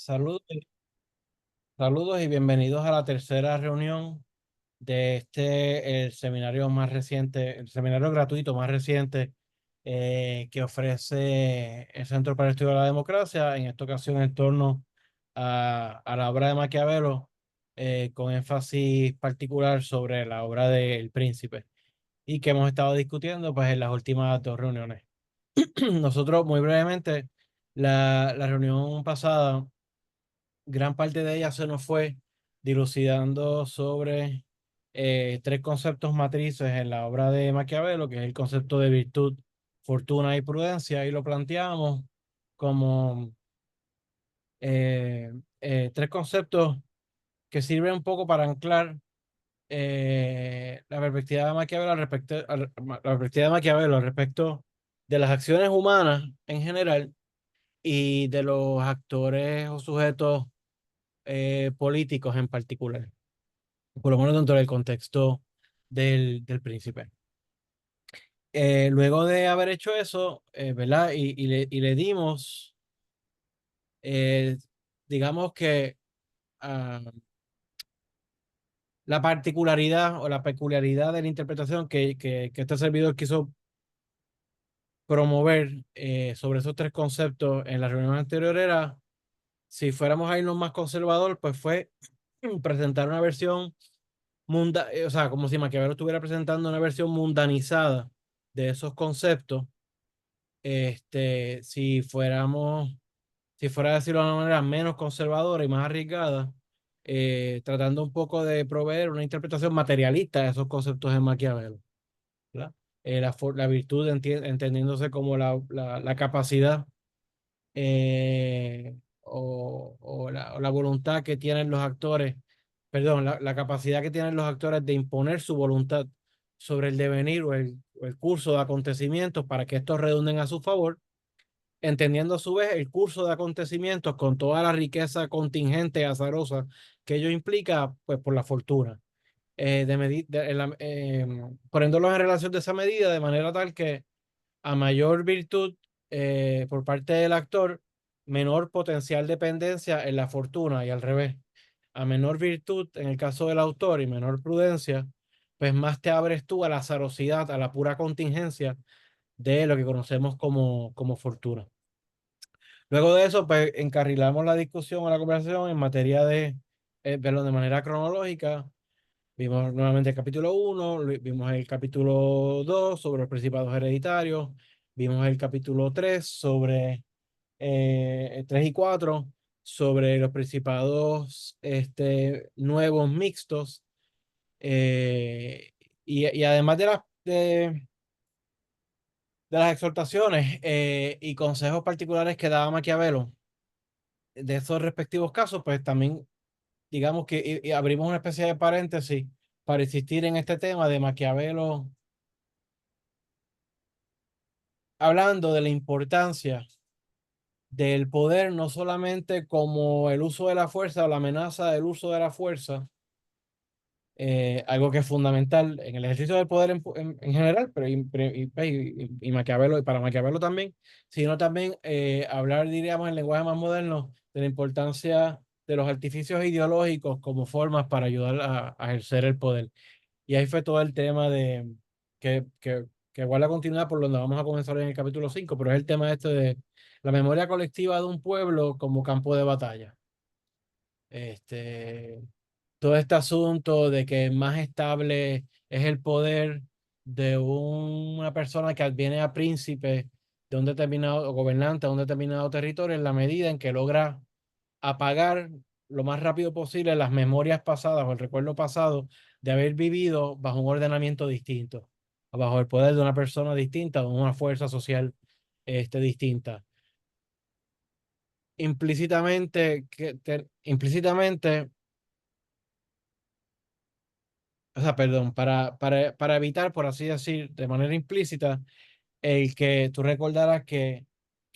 Saludos, saludos y bienvenidos a la tercera reunión de el seminario más reciente, el seminario gratuito más reciente que ofrece el Centro para el Estudio de la Democracia, en esta ocasión en torno a la obra de Maquiavelo, con énfasis particular sobre la obra de El Príncipe, y que hemos estado discutiendo pues en las últimas dos reuniones. Nosotros, muy brevemente, la reunión pasada gran parte de ella se nos fue dilucidando sobre tres conceptos matrices en la obra de Maquiavelo, que es el concepto de virtud, fortuna y prudencia, y lo planteamos como eh, tres conceptos que sirven un poco para anclar la perspectiva de Maquiavelo la perspectiva de Maquiavelo al respecto de las acciones humanas en general y de los actores o sujetos políticos en particular, por lo menos dentro del contexto del príncipe. Luego de haber hecho eso, ¿verdad? Y le dimos, eh, digamos que ah, la particularidad o la peculiaridad de la interpretación que este servidor quiso promover sobre esos tres conceptos en la reunión anterior era, si fuéramos a irnos más conservador, pues fue presentar una versión o sea, como si Maquiavelo estuviera presentando una versión mundanizada de esos conceptos. Si fuera a decirlo de una manera menos conservadora y más arriesgada, tratando un poco de proveer una interpretación materialista de esos conceptos de Maquiavelo, ¿verdad? La virtud entendiéndose como la capacidad o la voluntad que tienen los actores, perdón, la capacidad que tienen los actores de imponer su voluntad sobre el devenir o el curso de acontecimientos para que estos redunden a su favor, entendiendo a su vez el curso de acontecimientos con toda la riqueza contingente y azarosa que ello implica, pues por la fortuna. Poniéndolos en relación de esa medida de manera tal que a mayor virtud por parte del actor, menor potencial dependencia en la fortuna y al revés. A menor virtud en el caso del autor y menor prudencia, pues más te abres tú a la azarosidad, a la pura contingencia de lo que conocemos como fortuna. Luego de eso, pues encarrilamos la discusión o la conversación en materia de verlo de manera cronológica. Vimos nuevamente el capítulo 1, vimos el capítulo 2 sobre los principados hereditarios, vimos el capítulo 3 sobre 3 y 4 sobre los principados nuevos mixtos, y además de las exhortaciones y consejos particulares que daba Maquiavelo de esos respectivos casos, pues también digamos que y abrimos una especie de paréntesis para insistir en este tema de Maquiavelo, hablando de la importancia del poder, no solamente como el uso de la fuerza o la amenaza del uso de la fuerza, algo que es fundamental en el ejercicio del poder en general, pero y Maquiavelo, y para Maquiavelo también, sino también hablar, diríamos, en lenguaje más moderno, de la importancia de los artificios ideológicos como formas para ayudar a ejercer el poder. Y ahí fue todo el tema que igual la continuidad por donde vamos a comenzar en el capítulo 5, pero es el tema este de la memoria colectiva de un pueblo como campo de batalla. Este, todo este asunto de que más estable es el poder de una persona que adviene a príncipe de un determinado o gobernante de un determinado territorio en la medida en que logra apagar lo más rápido posible las memorias pasadas o el recuerdo pasado de haber vivido bajo un ordenamiento distinto, bajo el poder de una persona distinta, de una fuerza social distinta. Implícitamente, o sea, perdón, para evitar, por así decir, de manera implícita, el que tú recordaras que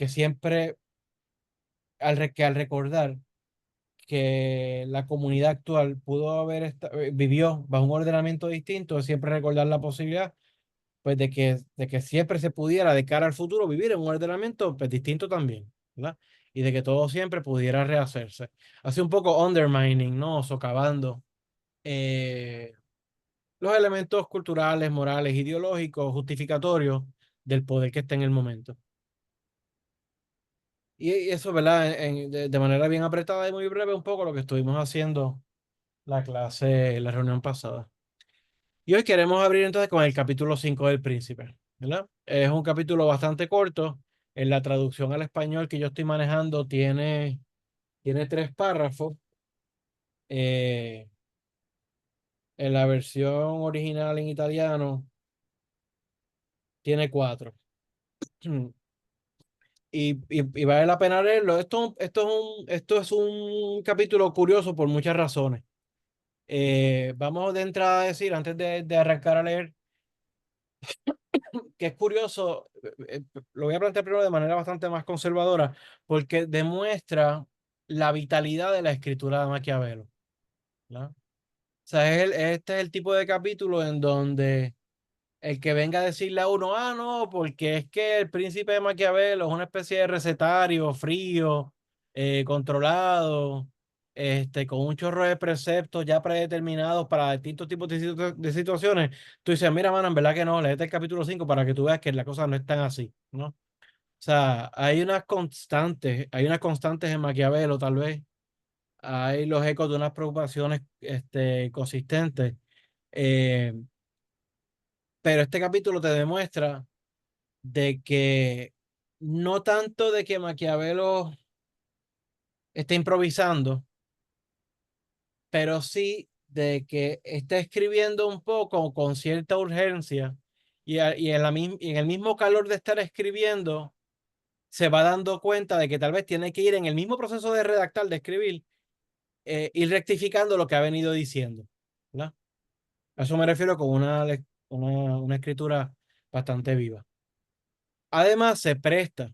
siempre, al recordar que la comunidad actual vivió bajo un ordenamiento distinto, siempre recordar la posibilidad, pues, de que siempre se pudiera, de cara al futuro, vivir en un ordenamiento, pues, distinto también, ¿verdad? y de que todo siempre pudiera rehacerse. Así un poco undermining, ¿no? Socavando eh, los elementos culturales, morales, ideológicos, justificatorios del poder que está en el momento. Y eso, ¿verdad? De manera bien apretada y muy breve, un poco lo que estuvimos haciendo la clase, la reunión pasada. Y hoy queremos abrir entonces con el capítulo 5 del Príncipe, ¿verdad? Es un capítulo bastante corto. En la traducción al español que yo estoy manejando tiene 3 párrafos. En la versión original en italiano tiene 4. Y vale la pena leerlo. Esto es un capítulo curioso por muchas razones. Vamos de entrada a decir, antes de arrancar a leer, que es curioso, lo voy a plantear primero de manera bastante más conservadora, porque demuestra la vitalidad de la escritura de Maquiavelo, ¿no? O sea, este es el tipo de capítulo en donde el que venga a decirle a uno, ah, no, porque es que el príncipe de Maquiavelo es una especie de recetario frío, controlado, con un chorro de preceptos ya predeterminados para distintos tipos de situaciones. Tú dices, mira, mano, en verdad que no, léete el capítulo 5 para que tú veas que las cosas no están así, ¿no? O sea, hay unas constantes en Maquiavelo, tal vez. Hay los ecos de unas preocupaciones, consistentes. Eh, pero este capítulo te demuestra de que no tanto de que Maquiavelo esté improvisando, pero sí de que está escribiendo un poco con cierta urgencia y en el mismo calor de estar escribiendo, se va dando cuenta de que tal vez tiene que ir en el mismo proceso de redactar, de escribir, ir rectificando lo que ha venido diciendo, ¿verdad? A eso me refiero con una escritura bastante viva. Además, se presta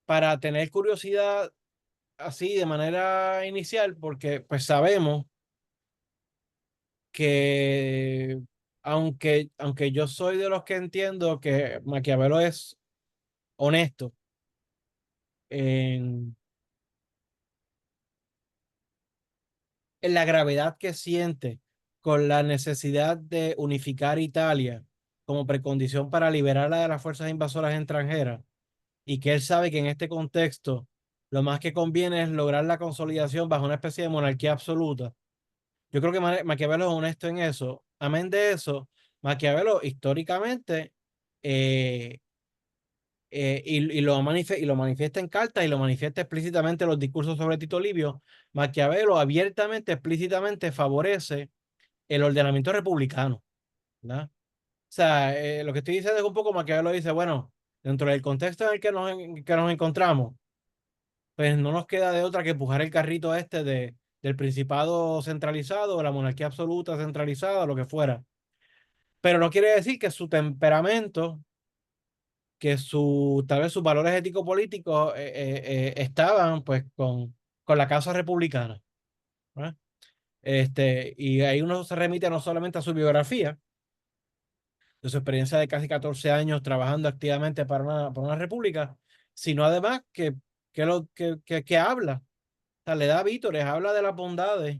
para tener curiosidad así de manera inicial, porque pues sabemos que aunque yo soy de los que entiendo que Maquiavelo es honesto en, en la gravedad que siente con la necesidad de unificar Italia como precondición para liberarla de las fuerzas invasoras extranjeras, y que él sabe que en este contexto lo más que conviene es lograr la consolidación bajo una especie de monarquía absoluta. Yo creo que Maquiavelo es honesto en eso. Amén de eso, Maquiavelo históricamente, eh, y lo manifiesta en cartas y lo manifiesta explícitamente en los discursos sobre Tito Livio, Maquiavelo abiertamente, explícitamente favorece el ordenamiento republicano, ¿verdad? O sea, lo que estoy diciendo es un poco Maquiavelo dice, bueno, dentro del contexto en el que nos encontramos, pues no nos queda de otra que empujar el carrito del principado centralizado, la monarquía absoluta centralizada, lo que fuera. Pero no quiere decir que su temperamento, tal vez sus valores ético-políticos estaban pues con la causa republicana, ¿verdad? Y ahí uno se remite no solamente a su biografía, de su experiencia de casi 14 años trabajando activamente para una república, sino además que habla, o sea, le da vítores, habla de las bondades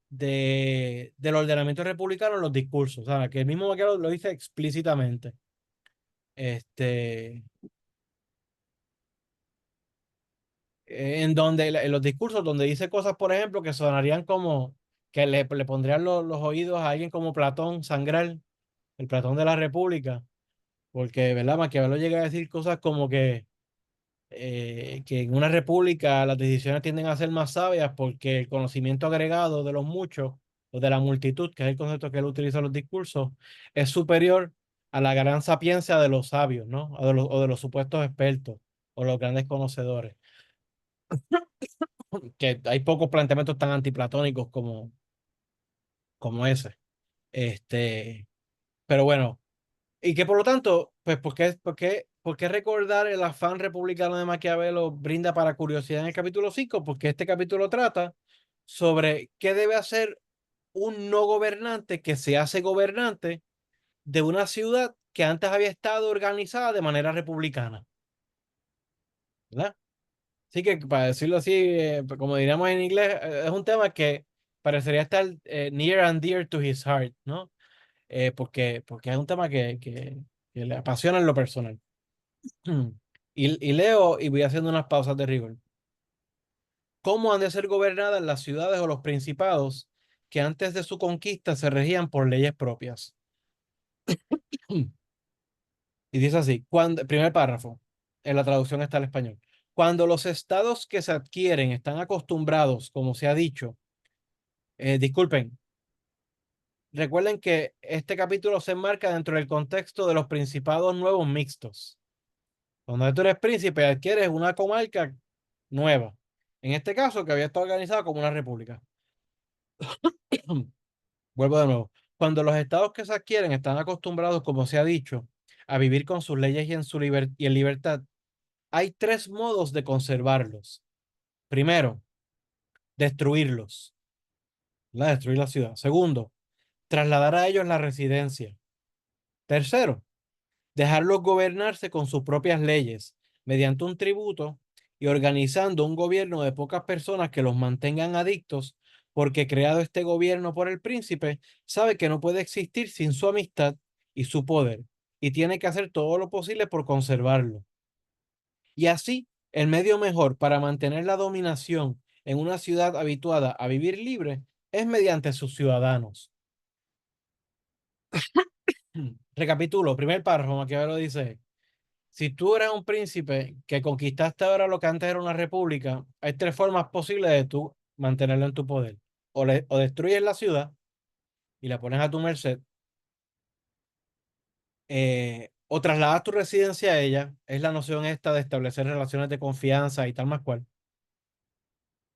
del ordenamiento republicano en los discursos, o sea, que el mismo Maquiavelo lo dice explícitamente. Este, en los discursos donde dice cosas, por ejemplo, que sonarían como que le pondrían los oídos a alguien como Platón sangrar, el Platón de la República, porque, ¿verdad? Maquiavelo llega a decir cosas como que en una república las decisiones tienden a ser más sabias porque el conocimiento agregado de los muchos o de la multitud, que es el concepto que él utiliza en los discursos, es superior a la gran sapiencia de los sabios, ¿no? O de los supuestos expertos o los grandes conocedores. Que hay pocos planteamientos tan antiplatónicos como ese. Este, pero bueno, y que por lo tanto, pues, ¿por qué recordar el afán republicano de Maquiavelo brinda para curiosidad en el capítulo 5? Porque este capítulo trata sobre qué debe hacer un no gobernante que se hace gobernante de una ciudad que antes había estado organizada de manera republicana, ¿verdad? Sí que para decirlo así, como diríamos en inglés, es un tema que parecería estar near and dear to his heart, ¿no? Porque es un tema que le apasiona en lo personal. Y leo y voy haciendo unas pausas de rigor. ¿Cómo han de ser gobernadas las ciudades o los principados que antes de su conquista se regían por leyes propias? Y dice así, primer párrafo, en la traducción está al español. Cuando los estados que se adquieren están acostumbrados, como se ha dicho, disculpen, recuerden que este capítulo se enmarca dentro del contexto de los principados nuevos mixtos. Cuando tú eres príncipe, adquieres una comarca nueva. En este caso, que había estado organizado como una república. Vuelvo de nuevo. Cuando los estados que se adquieren están acostumbrados, como se ha dicho, a vivir con sus leyes y y en libertad, hay tres modos de conservarlos. Primero, destruirlos, destruir la ciudad. Segundo, trasladar a ellos la residencia. Tercero, dejarlos gobernarse con sus propias leyes, mediante un tributo y organizando un gobierno de pocas personas que los mantengan adictos, porque creado este gobierno por el príncipe, sabe que no puede existir sin su amistad y su poder, y tiene que hacer todo lo posible por conservarlo. Y así, el medio mejor para mantener la dominación en una ciudad habituada a vivir libre es mediante sus ciudadanos. Recapitulo, primer párrafo, Maquiavelo dice, si tú eres un príncipe que conquistaste ahora lo que antes era una república, hay tres formas posibles de tú mantenerlo en tu poder. O destruyes la ciudad y la pones a tu merced, o trasladas tu residencia a ella, es la noción esta de establecer relaciones de confianza y tal más cual.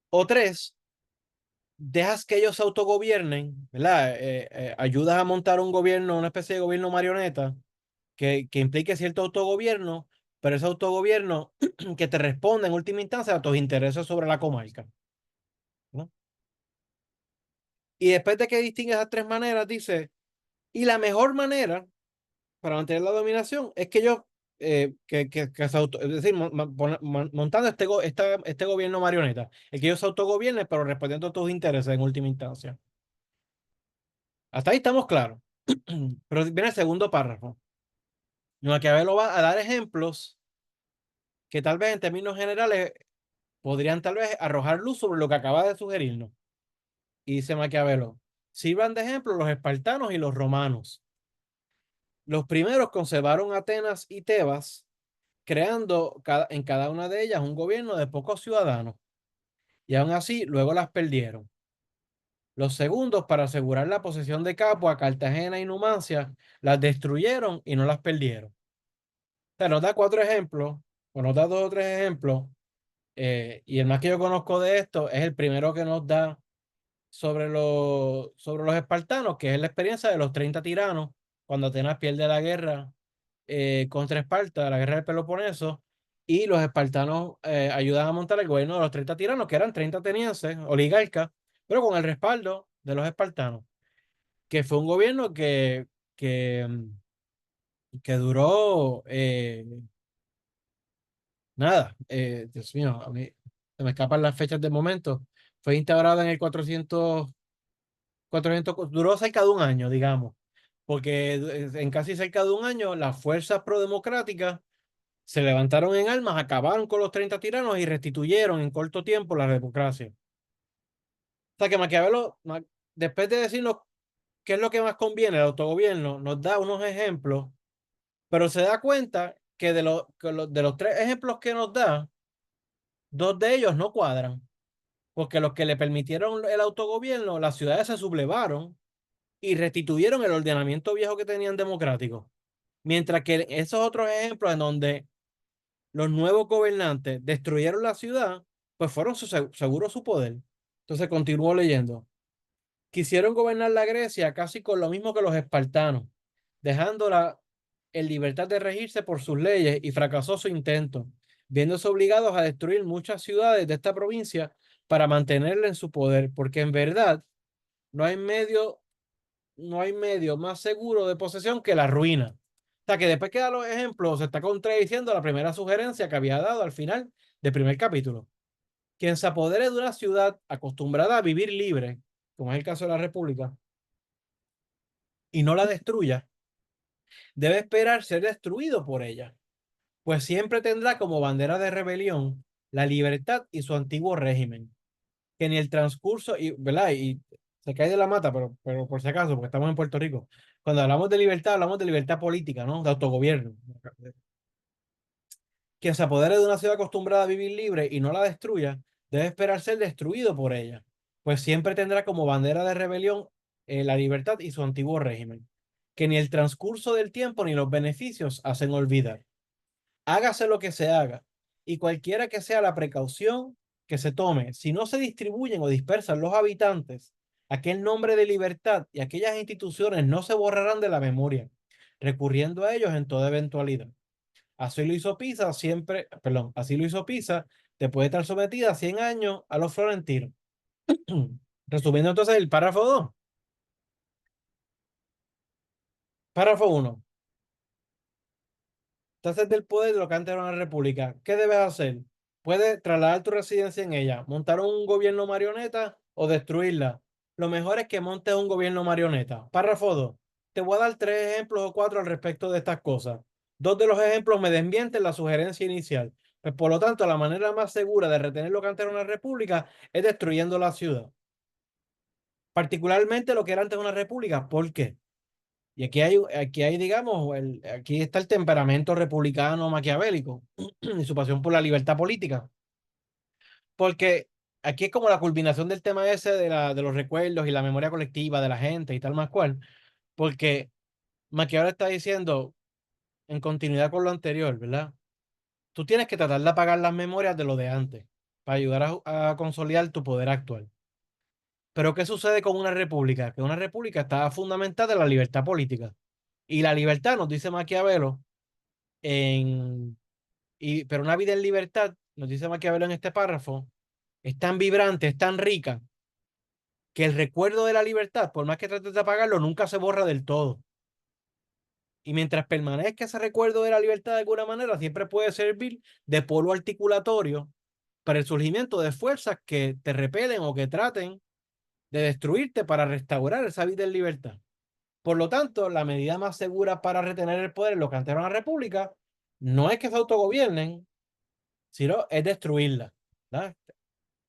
O tres, dejas que ellos se autogobiernen, ¿verdad? Ayudas a montar un gobierno, una especie de gobierno marioneta que implique cierto autogobierno, pero ese autogobierno que te responde en última instancia a tus intereses sobre la comarca, ¿no? Y después de que distingue esas tres maneras, dice, y la mejor manera para mantener la dominación es que ellos, que es decir, montando este gobierno marioneta, el que ellos se autogobiernen, pero respondiendo a tus intereses en última instancia. Hasta ahí estamos claros. Pero viene el segundo párrafo. Maquiavelo va a dar ejemplos que tal vez en términos generales podrían tal vez arrojar luz sobre lo que acaba de sugerirnos. Y dice Maquiavelo, sirvan de ejemplo los espartanos y los romanos. Los primeros conservaron Atenas y Tebas, creando en cada una de ellas un gobierno de pocos ciudadanos, y aún así luego las perdieron. Los segundos, para asegurar la posesión de Capua, Cartagena y Numancia, las destruyeron y no las perdieron. O sea, nos da cuatro ejemplos, o nos da dos o tres ejemplos, y el más que yo conozco de esto es el primero que nos da sobre los espartanos, que es la experiencia de los 30 tiranos, cuando Atenas pierde la guerra contra Esparta, la guerra del Peloponeso, y los espartanos ayudan a montar el gobierno de los 30 tiranos, que eran 30 atenienses, oligarcas, pero con el respaldo de los espartanos, que fue un gobierno que, que duró, nada, Dios mío, a mí se me escapan las fechas de momento, fue instaurada en el 400, duró cerca de un año, digamos, porque en casi cerca de un año las fuerzas prodemocráticas se levantaron en armas, acabaron con los 30 tiranos y restituyeron en corto tiempo la democracia. O sea que Maquiavelo, después de decirnos qué es lo que más conviene, el autogobierno, nos da unos ejemplos, pero se da cuenta que de los tres ejemplos que nos da, dos de ellos no cuadran, porque los que le permitieron el autogobierno, las ciudades se sublevaron y restituyeron el ordenamiento viejo que tenían democrático. Mientras que esos otros ejemplos en donde los nuevos gobernantes destruyeron la ciudad, pues fueron seguro su poder. Entonces continuó leyendo. Quisieron gobernar la Grecia casi con lo mismo que los espartanos, dejándola en libertad de regirse por sus leyes, y fracasó su intento, viéndose obligados a destruir muchas ciudades de esta provincia para mantenerla en su poder, porque en verdad no hay medio, no hay medio más seguro de posesión que la ruina. O sea que después que da los ejemplos, se está contradiciendo la primera sugerencia que había dado al final del primer capítulo. Quien se apodere de una ciudad acostumbrada a vivir libre, como es el caso de la República, y no la destruya, debe esperar ser destruido por ella, pues siempre tendrá como bandera de rebelión la libertad y su antiguo régimen, que ni el transcurso, y, ¿verdad? Y se cae de la mata, pero por si acaso, porque estamos en Puerto Rico. Cuando hablamos de libertad política, ¿no? De autogobierno. Quien se apodere de una ciudad acostumbrada a vivir libre y no la destruya, debe esperar ser destruido por ella, pues siempre tendrá como bandera de rebelión la libertad y su antiguo régimen, que ni el transcurso del tiempo ni los beneficios hacen olvidar. Hágase lo que se haga, y cualquiera que sea la precaución que se tome, si no se distribuyen o dispersan los habitantes, aquel nombre de libertad y aquellas instituciones no se borrarán de la memoria, recurriendo a ellos en toda eventualidad. Así lo hizo Pisa siempre, perdón, así lo hizo Pisa, después de estar sometida 100 años a los florentinos. Resumiendo entonces el párrafo 2. Párrafo 1. Te haces del poder de lo que antes era una república. ¿Qué debes hacer? Puedes trasladar tu residencia en ella, montar un gobierno marioneta o destruirla. Lo mejor es que montes un gobierno marioneta. Párrafo 2. Te voy a dar tres ejemplos o cuatro al respecto de estas cosas. Dos de los ejemplos me desmienten la sugerencia inicial. Pues por lo tanto, la manera más segura de retener lo que antes era una república es destruyendo la ciudad. Particularmente lo que era antes una república. ¿Por qué? Y aquí hay, digamos, aquí está el temperamento republicano maquiavélico y su pasión por la libertad política. Porque aquí es como la culminación del tema ese de los recuerdos y la memoria colectiva de la gente y tal más cual. Porque Maquiavelo está diciendo, en continuidad con lo anterior, ¿verdad? Tú tienes que tratar de apagar las memorias de lo de antes para ayudar a consolidar tu poder actual. Pero ¿qué sucede con una república? Que una república está fundamentada en la libertad política. Y la libertad, nos dice Maquiavelo, pero una vida en libertad, nos dice Maquiavelo en este párrafo, es tan vibrante, es tan rica, que el recuerdo de la libertad, por más que trates de apagarlo, nunca se borra del todo. Y mientras permanezca ese recuerdo de la libertad de alguna manera, siempre puede servir de polo articulatorio para el surgimiento de fuerzas que te repelen o que traten de destruirte para restaurar esa vida en libertad. Por lo tanto, la medida más segura para retener el poder en lo que antes era una república no es que se autogobiernen, sino es destruirla. ¿Verdad?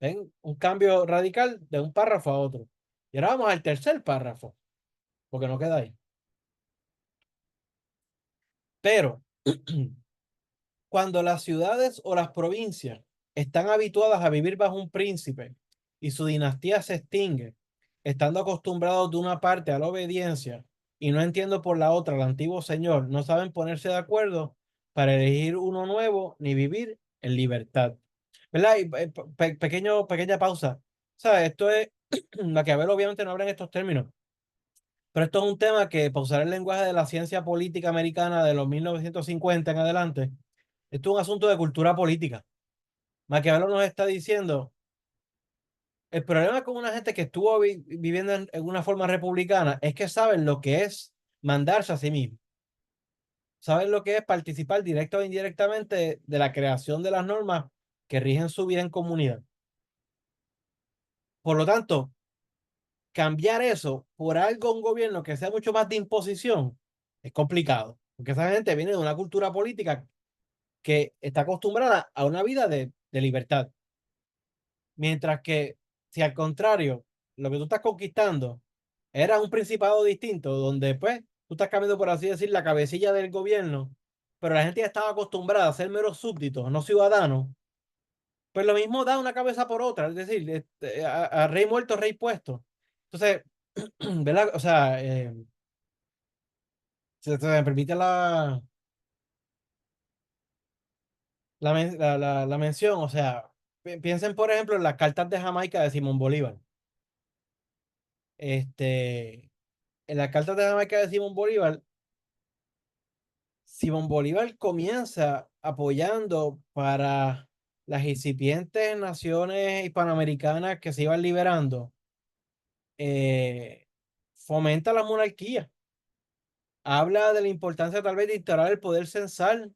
Ven un cambio radical de un párrafo a otro. Y ahora vamos al tercer párrafo, porque no queda ahí. Pero cuando las ciudades o las provincias están habituadas a vivir bajo un príncipe y su dinastía se extingue, estando acostumbrados de una parte a la obediencia y no entiendo por la otra al antiguo señor, no saben ponerse de acuerdo para elegir uno nuevo ni vivir en libertad. ¿Verdad? Y, pequeña pausa. ¿Sabes? Esto es, Maquiavelo obviamente no habla en estos términos, pero esto es un tema que, para usar el lenguaje de la ciencia política americana de los 1950 en adelante, esto es un asunto de cultura política. Maquiavelo nos está diciendo, el problema con una gente que estuvo viviendo en una forma republicana es que saben lo que es mandarse a sí mismo. Saben lo que es participar directa o indirectamente de la creación de las normas que rigen su vida en comunidad. Por lo tanto, cambiar eso por algo, un gobierno que sea mucho más de imposición, es complicado. Porque esa gente viene de una cultura política que está acostumbrada a una vida de libertad. Mientras que, si al contrario, lo que tú estás conquistando era un principado distinto, donde pues tú estás cambiando, por así decir, la cabecilla del gobierno, pero la gente ya estaba acostumbrada a ser meros súbditos, no ciudadanos, pues lo mismo da una cabeza por otra, es decir, a rey muerto, rey puesto. Entonces, ¿verdad? O sea, se me permite la mención, o sea, piensen, por ejemplo, en las cartas de Jamaica de Simón Bolívar. Este, en las cartas de Jamaica de Simón Bolívar comienza apoyando para las incipientes naciones hispanoamericanas que se iban liberando, eh, fomenta la monarquía, habla de la importancia tal vez de instaurar el poder censal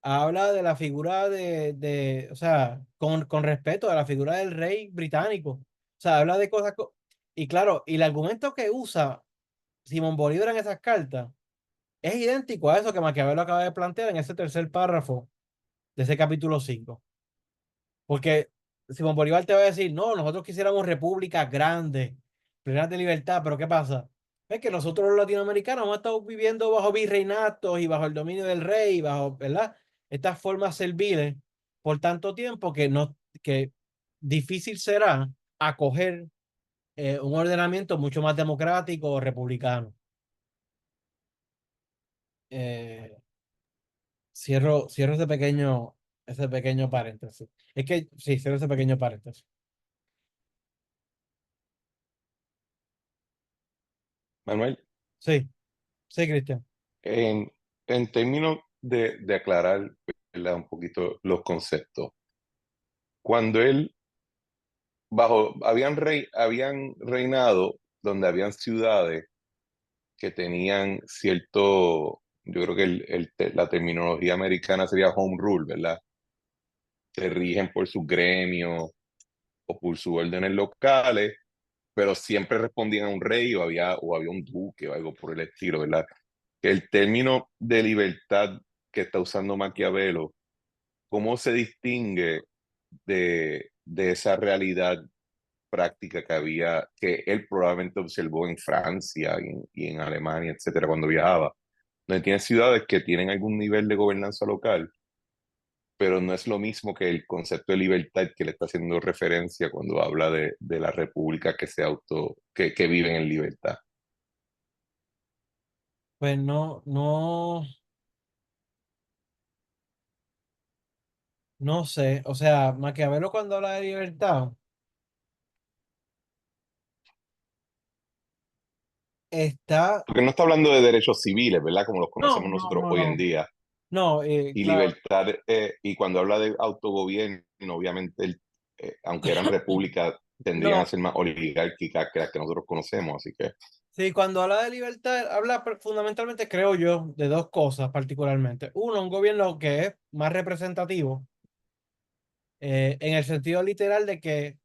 habla de la figura o sea, con respeto a la figura del rey británico. O sea, habla de cosas, y claro, y el argumento que usa Simón Bolívar en esas cartas es idéntico a eso que Maquiavelo acaba de plantear en ese tercer párrafo de ese capítulo 5. Porque Simón Bolívar te va a decir, no, nosotros quisiéramos repúblicas grandes, plenas de libertad, pero ¿qué pasa? Es que nosotros los latinoamericanos hemos estado viviendo bajo virreinatos y bajo el dominio del rey, bajo, ¿verdad? Estas formas serviles por tanto tiempo que difícil será acoger un ordenamiento mucho más democrático o republicano. Eh, cierro ese pequeño paréntesis. Es que sí, cierro ese pequeño paréntesis. Manuel, Sí, sí, Cristian. en, en términos de aclarar, ¿verdad? Un poquito los conceptos, cuando él, habían reinado donde habían ciudades que tenían cierto, yo creo que la terminología americana sería home rule, ¿verdad? Se rigen por sus gremios o por sus órdenes locales, pero siempre respondían a un rey o había un duque o algo por el estilo, ¿verdad? Que el término de libertad que está usando Maquiavelo, ¿cómo se distingue de esa realidad práctica que él probablemente observó en Francia y en Alemania, etcétera, cuando viajaba, donde tiene ciudades que tienen algún nivel de gobernanza local, pero no es lo mismo que el concepto de libertad que le está haciendo referencia cuando habla de la república que viven en libertad? Pues no sé. O sea, Maquiavelo cuando habla de libertad está. Porque no está hablando de derechos civiles, ¿verdad? Como los No, conocemos no, nosotros no, hoy en no. día. No, Y claro. libertad, y cuando habla de autogobierno, obviamente, aunque eran repúblicas, tendrían a No. ser más oligárquicas que las que nosotros conocemos, así que Sí, cuando habla de libertad, habla fundamentalmente, creo yo, de dos cosas particularmente. Uno, un gobierno que es más representativo, en el sentido literal de que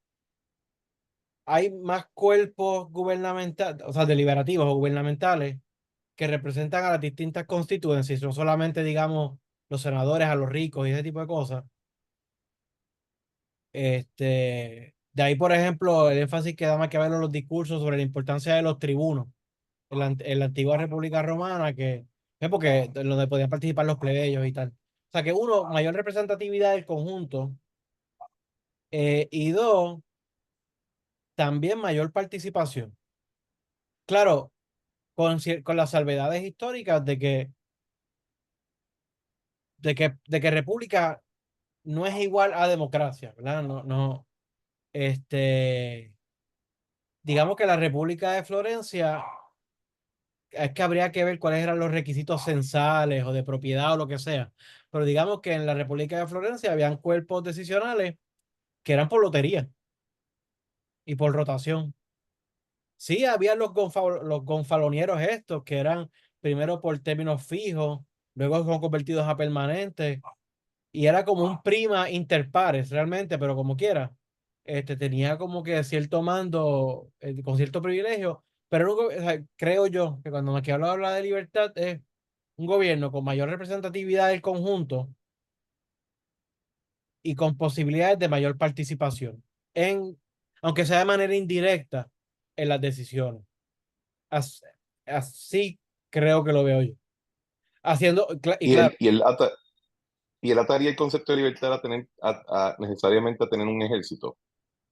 hay más cuerpos gubernamentales, o sea, deliberativos o gubernamentales, que representan a las distintas constituencias, no solamente, digamos, los senadores, a los ricos y ese tipo de cosas. De ahí, por ejemplo, el énfasis que da Maquiavelo en los discursos sobre la importancia de los tribunos en la antigua República Romana, que es porque donde podían participar los plebeyos y tal. O sea que uno, mayor representatividad del conjunto, y dos, también mayor participación. Claro, con las salvedades históricas de que república no es igual a democracia, ¿verdad? No, no, digamos que la República de Florencia, es que habría que ver cuáles eran los requisitos censales o de propiedad o lo que sea. Pero digamos que en la República de Florencia habían cuerpos decisionales que eran por lotería y por rotación. Sí, había los gonfalonieros estos que eran primero por términos fijos, luego son convertidos a permanentes y era como un prima inter pares realmente, pero como quiera. Tenía como que cierto mando, con cierto privilegio, pero o sea, creo yo que cuando Maquiavelo habla de libertad es un gobierno con mayor representatividad del conjunto y con posibilidades de mayor participación, en, aunque sea de manera indirecta, en las decisiones. As- Así creo que lo veo yo. Haciendo, y y claro, él, y él, ata- y él ataría el concepto de libertad necesariamente a tener un ejército,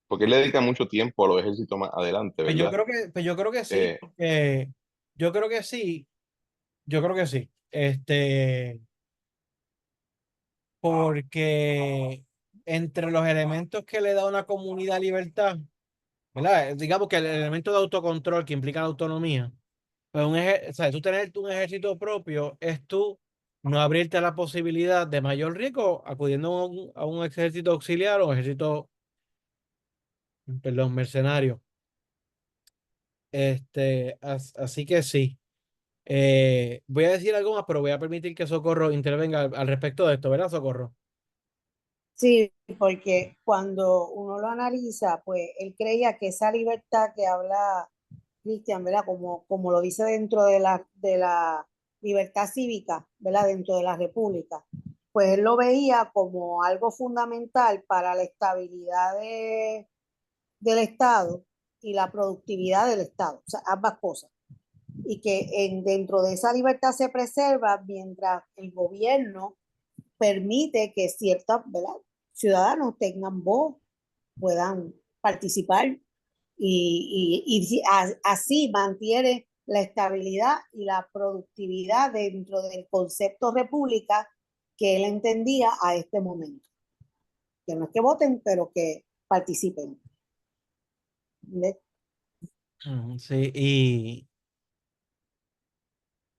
porque él le dedica mucho tiempo a los ejércitos más adelante, ¿verdad? pues yo creo que sí, Eh, porque yo creo que sí, yo creo que sí. Porque entre los elementos que le da una comunidad libertad, ¿verdad? Digamos que el elemento de autocontrol que implica la autonomía, pues o sea, tú tener un ejército propio es tú no abrirte a la posibilidad de mayor riesgo acudiendo a un ejército auxiliar o ejército, perdón, mercenario. Así que sí. Voy a decir algo más, pero voy a permitir que Socorro intervenga al respecto de esto, ¿verdad, Socorro? Sí, porque cuando uno lo analiza, pues él creía que esa libertad que habla Cristian, ¿verdad? Como lo dice dentro de la libertad cívica, ¿verdad? Dentro de la república, pues él lo veía como algo fundamental para la estabilidad del Estado y la productividad del Estado, o sea, ambas cosas. Y que dentro de esa libertad se preserva mientras el gobierno permite que ciertos, ¿verdad?, ciudadanos tengan voz, puedan participar y así mantiene la estabilidad y la productividad dentro del concepto república que él entendía a este momento. Que no es que voten, pero que participen. ¿Ves? Sí, y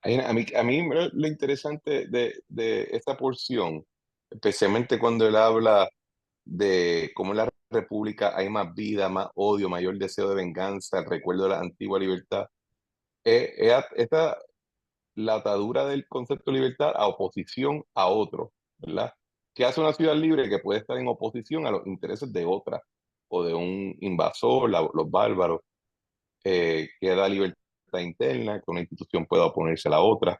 A mí lo interesante de esta porción, especialmente cuando él habla de cómo en la República hay más vida, más odio, mayor deseo de venganza, el recuerdo de la antigua libertad, esta la atadura del concepto de libertad a oposición a otro, ¿verdad? ¿Qué hace una ciudad libre que puede estar en oposición a los intereses de otra o de un invasor, los bárbaros? Que da libertad interna, que una institución pueda oponerse a la otra.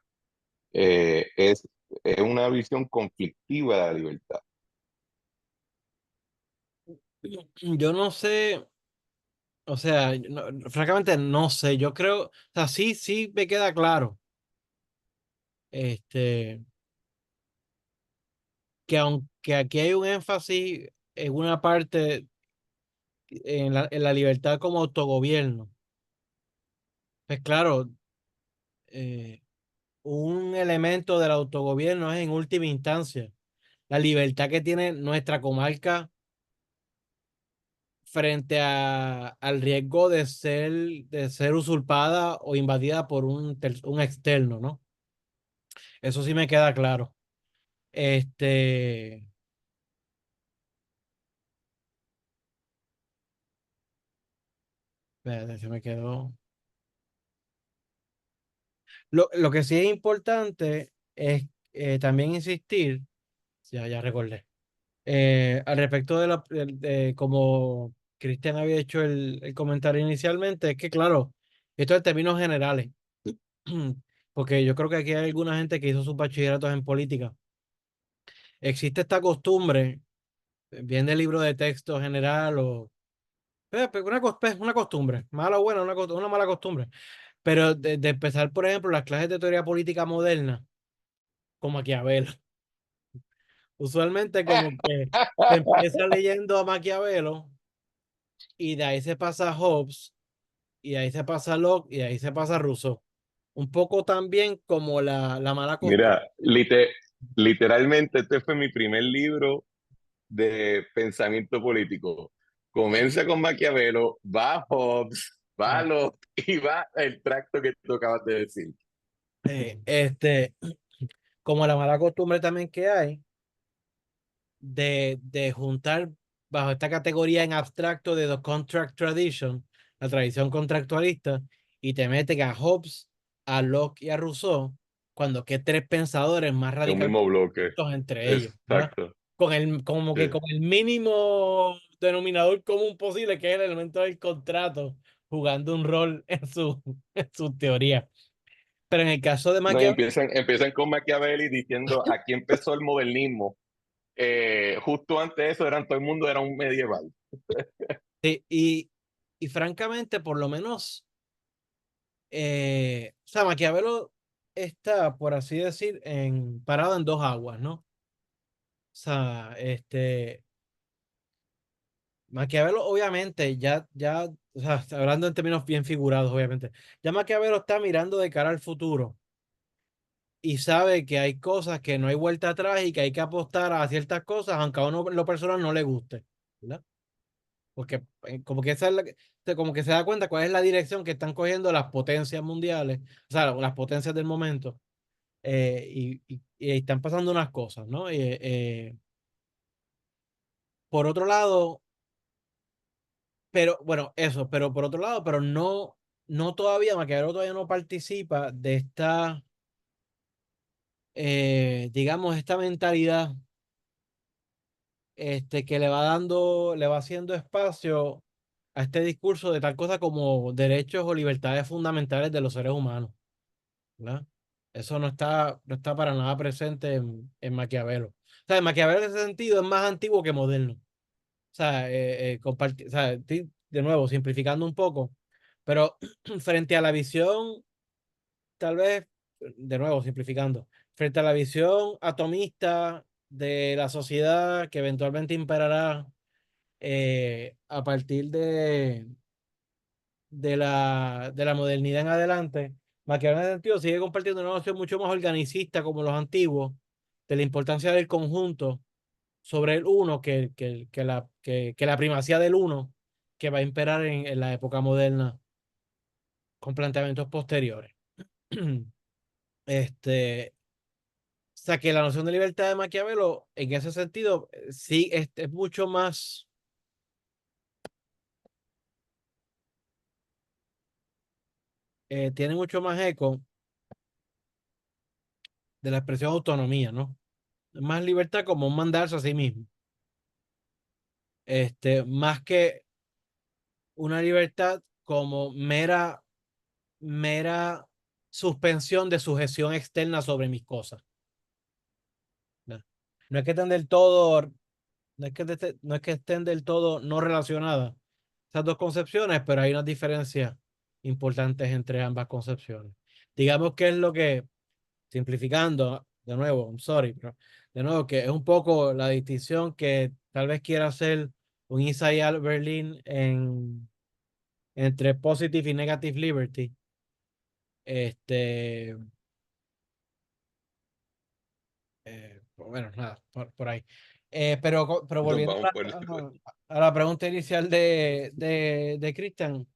Eh, es, es una visión conflictiva de la libertad. yo no sé, o sea, francamente no sé, yo creo, o sea, sí, sí me queda claro, este, que aunque aquí hay un énfasis en una parte, en la libertad como autogobierno, pues claro, eh, un elemento del autogobierno es en última instancia la libertad que tiene nuestra comarca frente al riesgo de ser usurpada o invadida por un externo, ¿no? Eso sí me queda claro. Este, espérate, se me quedó. Lo que sí es importante es también insistir, ya recordé, al respecto como Cristian había hecho el comentario inicialmente, es que claro, esto en términos generales, porque yo creo que aquí hay alguna gente que hizo sus bachilleratos en política. Existe esta costumbre, bien del libro de texto general o una costumbre, mala o buena, una mala costumbre, pero de empezar, por ejemplo, las clases de teoría política moderna, como Maquiavelo. Usualmente como que se empieza leyendo a Maquiavelo y de ahí se pasa a Hobbes y de ahí se pasa a Locke y de ahí se pasa a Rousseau. Un poco también como la mala costumbre. Mira, literalmente este fue mi primer libro de pensamiento político. Comienza con Maquiavelo, va Hobbes, va eh, Locke y va el tracto que tú acabas de decir. eh, este, Como la mala costumbre también que hay de juntar bajo esta categoría en abstracto de the contract tradition, la tradición contractualista, y te meten a Hobbes, a Locke y a Rousseau, cuando que tres pensadores más En un radicalmente mismo bloque. opuestos entre ellos, ¿verdad? Exacto. Como que Sí. con el mínimo denominador común posible, que es el elemento del contrato, jugando un rol en su teoría. Pero en el caso de No, y Maquiavelo, empiezan con Machiavelli diciendo aquí empezó el modernismo. Justo antes de eso todo el mundo era un medieval. sí, y francamente, por lo menos, o sea, Maquiavelo está, por así decir, parado en dos aguas, ¿no? O sea, Maquiavelo obviamente o sea, está hablando en términos bien figurados, obviamente, ya Maquiavelo está mirando de cara al futuro y sabe que hay cosas que no hay vuelta atrás y que hay que apostar a ciertas cosas, aunque a uno en lo personal no le guste, ¿verdad? Porque como que, como que se da cuenta cuál es la dirección que están cogiendo las potencias mundiales, o sea, las potencias del momento, y están pasando unas cosas, ¿no? Por otro lado, pero bueno, eso, pero por otro lado, pero no. Maquiavelo todavía no participa de esta, digamos, esta mentalidad que le va haciendo espacio a este discurso de tal cosa como derechos o libertades fundamentales de los seres humanos, ¿verdad? Eso no está para nada presente en Maquiavelo. O sea, Maquiavelo en ese sentido es más antiguo que moderno. O sea, o sea, de nuevo, simplificando un poco, pero frente a la visión, tal vez, de nuevo, simplificando, frente a la visión atomista de la sociedad que eventualmente imperará a partir de la modernidad en adelante, Maquiavelo en ese sentido sigue compartiendo una noción mucho más organicista como los antiguos, de la importancia del conjunto sobre el uno que la primacía del uno que va a imperar en la época moderna con planteamientos posteriores. O sea que la noción de libertad de Maquiavelo, en ese sentido, sí es mucho más, tiene mucho más eco de la expresión autonomía, ¿no? Más libertad como un mandarse a sí mismo. Más que una libertad como mera suspensión de sujeción externa sobre mis cosas. ¿No? No es que estén del todo, no es que estén del todo no relacionadas esas dos concepciones, pero hay unas diferencias importantes entre ambas concepciones. Digamos que es lo que, simplificando, de nuevo, I'm sorry, pero de nuevo, que es un poco la distinción que tal vez quiera hacer un Isaiah Berlin entre positive y negative liberty. Este, pues bueno, nada, por ahí. Pero Nos volviendo vamos por... a la pregunta inicial de Christian,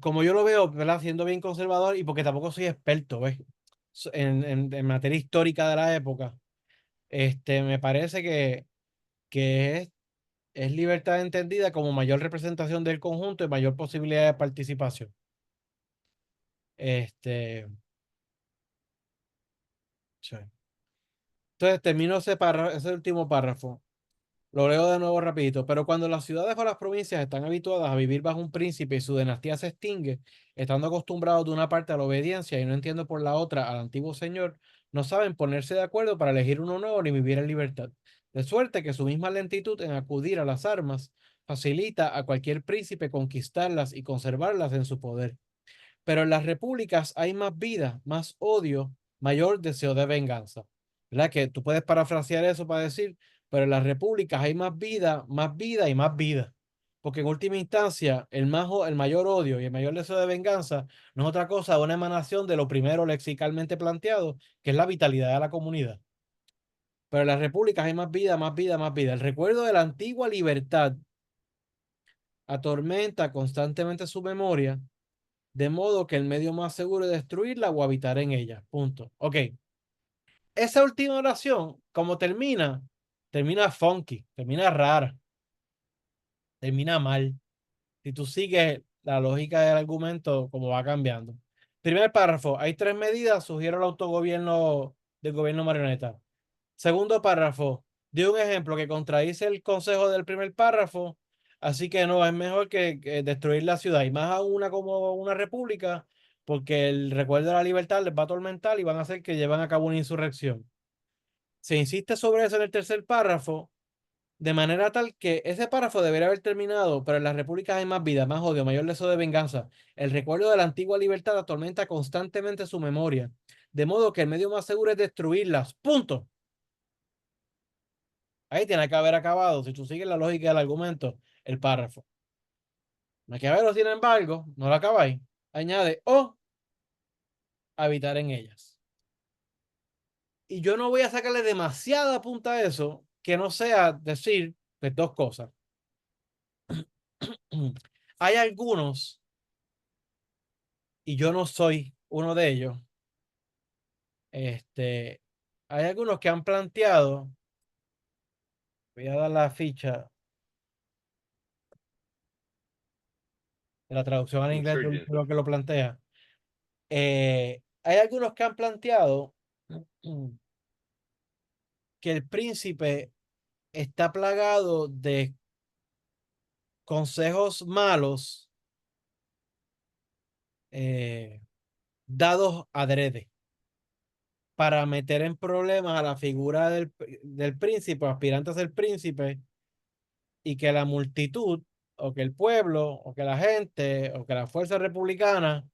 como yo lo veo, ¿verdad? Siendo bien conservador y porque tampoco soy experto, ¿ves? En materia histórica de la época, me parece que es libertad entendida como mayor representación del conjunto y mayor posibilidad de participación. Sí. Entonces termino ese último párrafo. Lo leo de nuevo rapidito. Pero cuando las ciudades o las provincias están habituadas a vivir bajo un príncipe y su dinastía se extingue, estando acostumbrados de una parte a la obediencia y no entiendo por la otra al antiguo señor, no saben ponerse de acuerdo para elegir uno nuevo ni vivir en libertad. De suerte que su misma lentitud en acudir a las armas facilita a cualquier príncipe conquistarlas y conservarlas en su poder. Pero en las repúblicas hay más vida, más odio, mayor deseo de venganza. ¿Verdad? Que tú puedes parafrasear eso para decir, pero en las repúblicas hay más vida y más vida. Porque en última instancia, el mayor odio y el mayor deseo de venganza no es otra cosa, una emanación de lo primero lexicalmente planteado, que es la vitalidad de la comunidad. Pero en las repúblicas hay más vida, más vida, más vida. El recuerdo de la antigua libertad atormenta constantemente su memoria de modo que el medio más seguro es destruirla o habitar en ella. Punto. Ok. Esa última oración, como termina funky, termina rara, termina mal. Si tú sigues la lógica del argumento, como va cambiando. Primer párrafo, hay tres medidas, sugiere el autogobierno del gobierno marioneta. Segundo párrafo, dio un ejemplo que contradice el consejo del primer párrafo, así que no, es mejor que destruir la ciudad y más aún una como una república, porque el recuerdo de la libertad les va a atormentar y van a hacer que lleven a cabo una insurrección. Se insiste sobre eso en el tercer párrafo, de manera tal que ese párrafo debería haber terminado, pero en las repúblicas hay más vida, más odio, mayor deseo de venganza. El recuerdo de la antigua libertad atormenta constantemente su memoria, de modo que el medio más seguro es destruirlas. Punto. Ahí tiene que haber acabado, si tú sigues la lógica del argumento, el párrafo. Maquiavelo, sin embargo, no lo acabáis. Añade o habitar en ellas. Y yo no voy a sacarle demasiada punta a eso que no sea decir pues, dos cosas. Hay algunos, y yo no soy uno de ellos, hay algunos que han planteado, voy a dar la ficha, la traducción al inglés de un Insurgent. libro que lo plantea. Hay algunos que han planteado que el príncipe está plagado de consejos malos dados adrede para meter en problemas a la figura del príncipe, aspirante a ser príncipe, y que la multitud, o que el pueblo, o que la gente, o que las fuerzas republicanas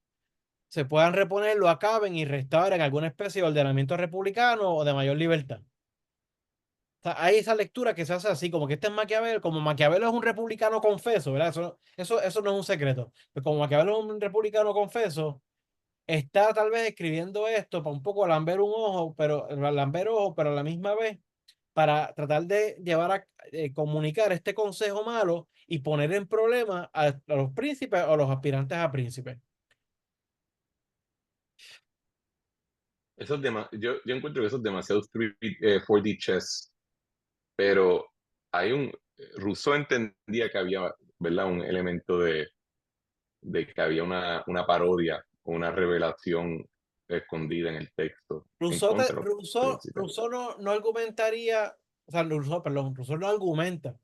se puedan reponer, lo acaben y restauren alguna especie de ordenamiento republicano o de mayor libertad. O sea, hay esa lectura que se hace así, como que este es Maquiavelo, como Maquiavelo es un republicano confeso, ¿verdad? Eso no es un secreto. Pero como Maquiavelo es un republicano confeso, está tal vez escribiendo esto para un poco lamber un ojo, pero lamber ojo, pero a la misma vez para tratar de llevar a comunicar este consejo malo y poner en problema a los príncipes o los aspirantes a príncipes. Eso es yo encuentro que eso es demasiado 4D chess, pero hay Rousseau entendía que había, ¿verdad? Un elemento de que había una parodia o una revelación escondida en el texto en Rousseau, contra de los príncipes. Rousseau no argumentaría, o sea, Rousseau, perdón, Rousseau no argumenta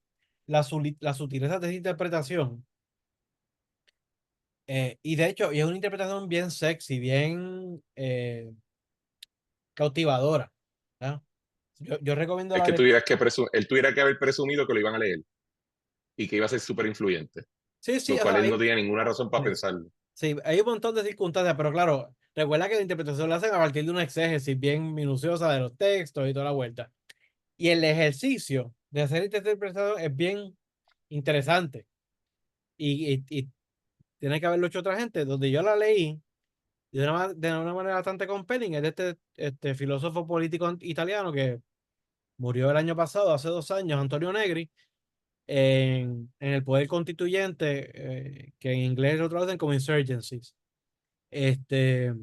la sutileza de esa interpretación. Y de hecho, y es una interpretación bien sexy, bien cautivadora. ¿Ah? Yo recomiendo Es la que lectura. él tuviera que haber presumido que lo iban a leer y que iba a ser súper influyente, Sí, sí, lo o sea, cual él no tenía ninguna razón para sí, pensarlo. sí, hay un montón de circunstancias, pero claro, recuerda que la interpretación la hacen a partir de una exégesis bien minuciosa de los textos y toda la vuelta. Y el ejercicio de hacer esta interpretación es bien interesante. Y tiene que haberlo hecho otra gente. Donde yo la leí de una manera bastante compelling es de este filósofo político italiano que murió el año pasado, hace 2 años, Antonio Negri, en el poder constituyente, que en inglés lo traducen como insurgencies. Este,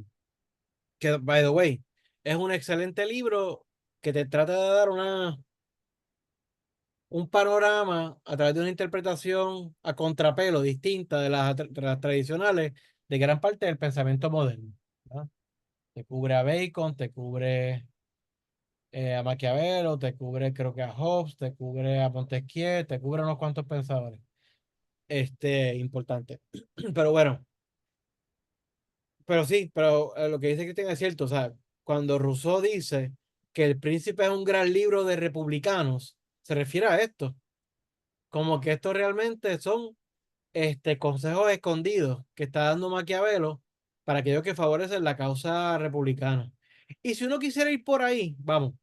que, by the way, es un excelente libro que te trata de dar un panorama a través de una interpretación a contrapelo distinta de las tradicionales de gran parte del pensamiento moderno. ¿Verdad? Te cubre a Bacon, te cubre a Maquiavelo, te cubre creo que a Hobbes, te cubre a Montesquieu, te cubre a unos cuantos pensadores. Importante. Pero bueno, pero sí, pero lo que dice Cristian es cierto. O sea, cuando Rousseau dice que El Príncipe es un gran libro de republicanos, se refiere a esto. Como que estos realmente son consejos escondidos que está dando Maquiavelo para aquellos que favorecen la causa republicana. Y si uno quisiera ir por ahí, vamos,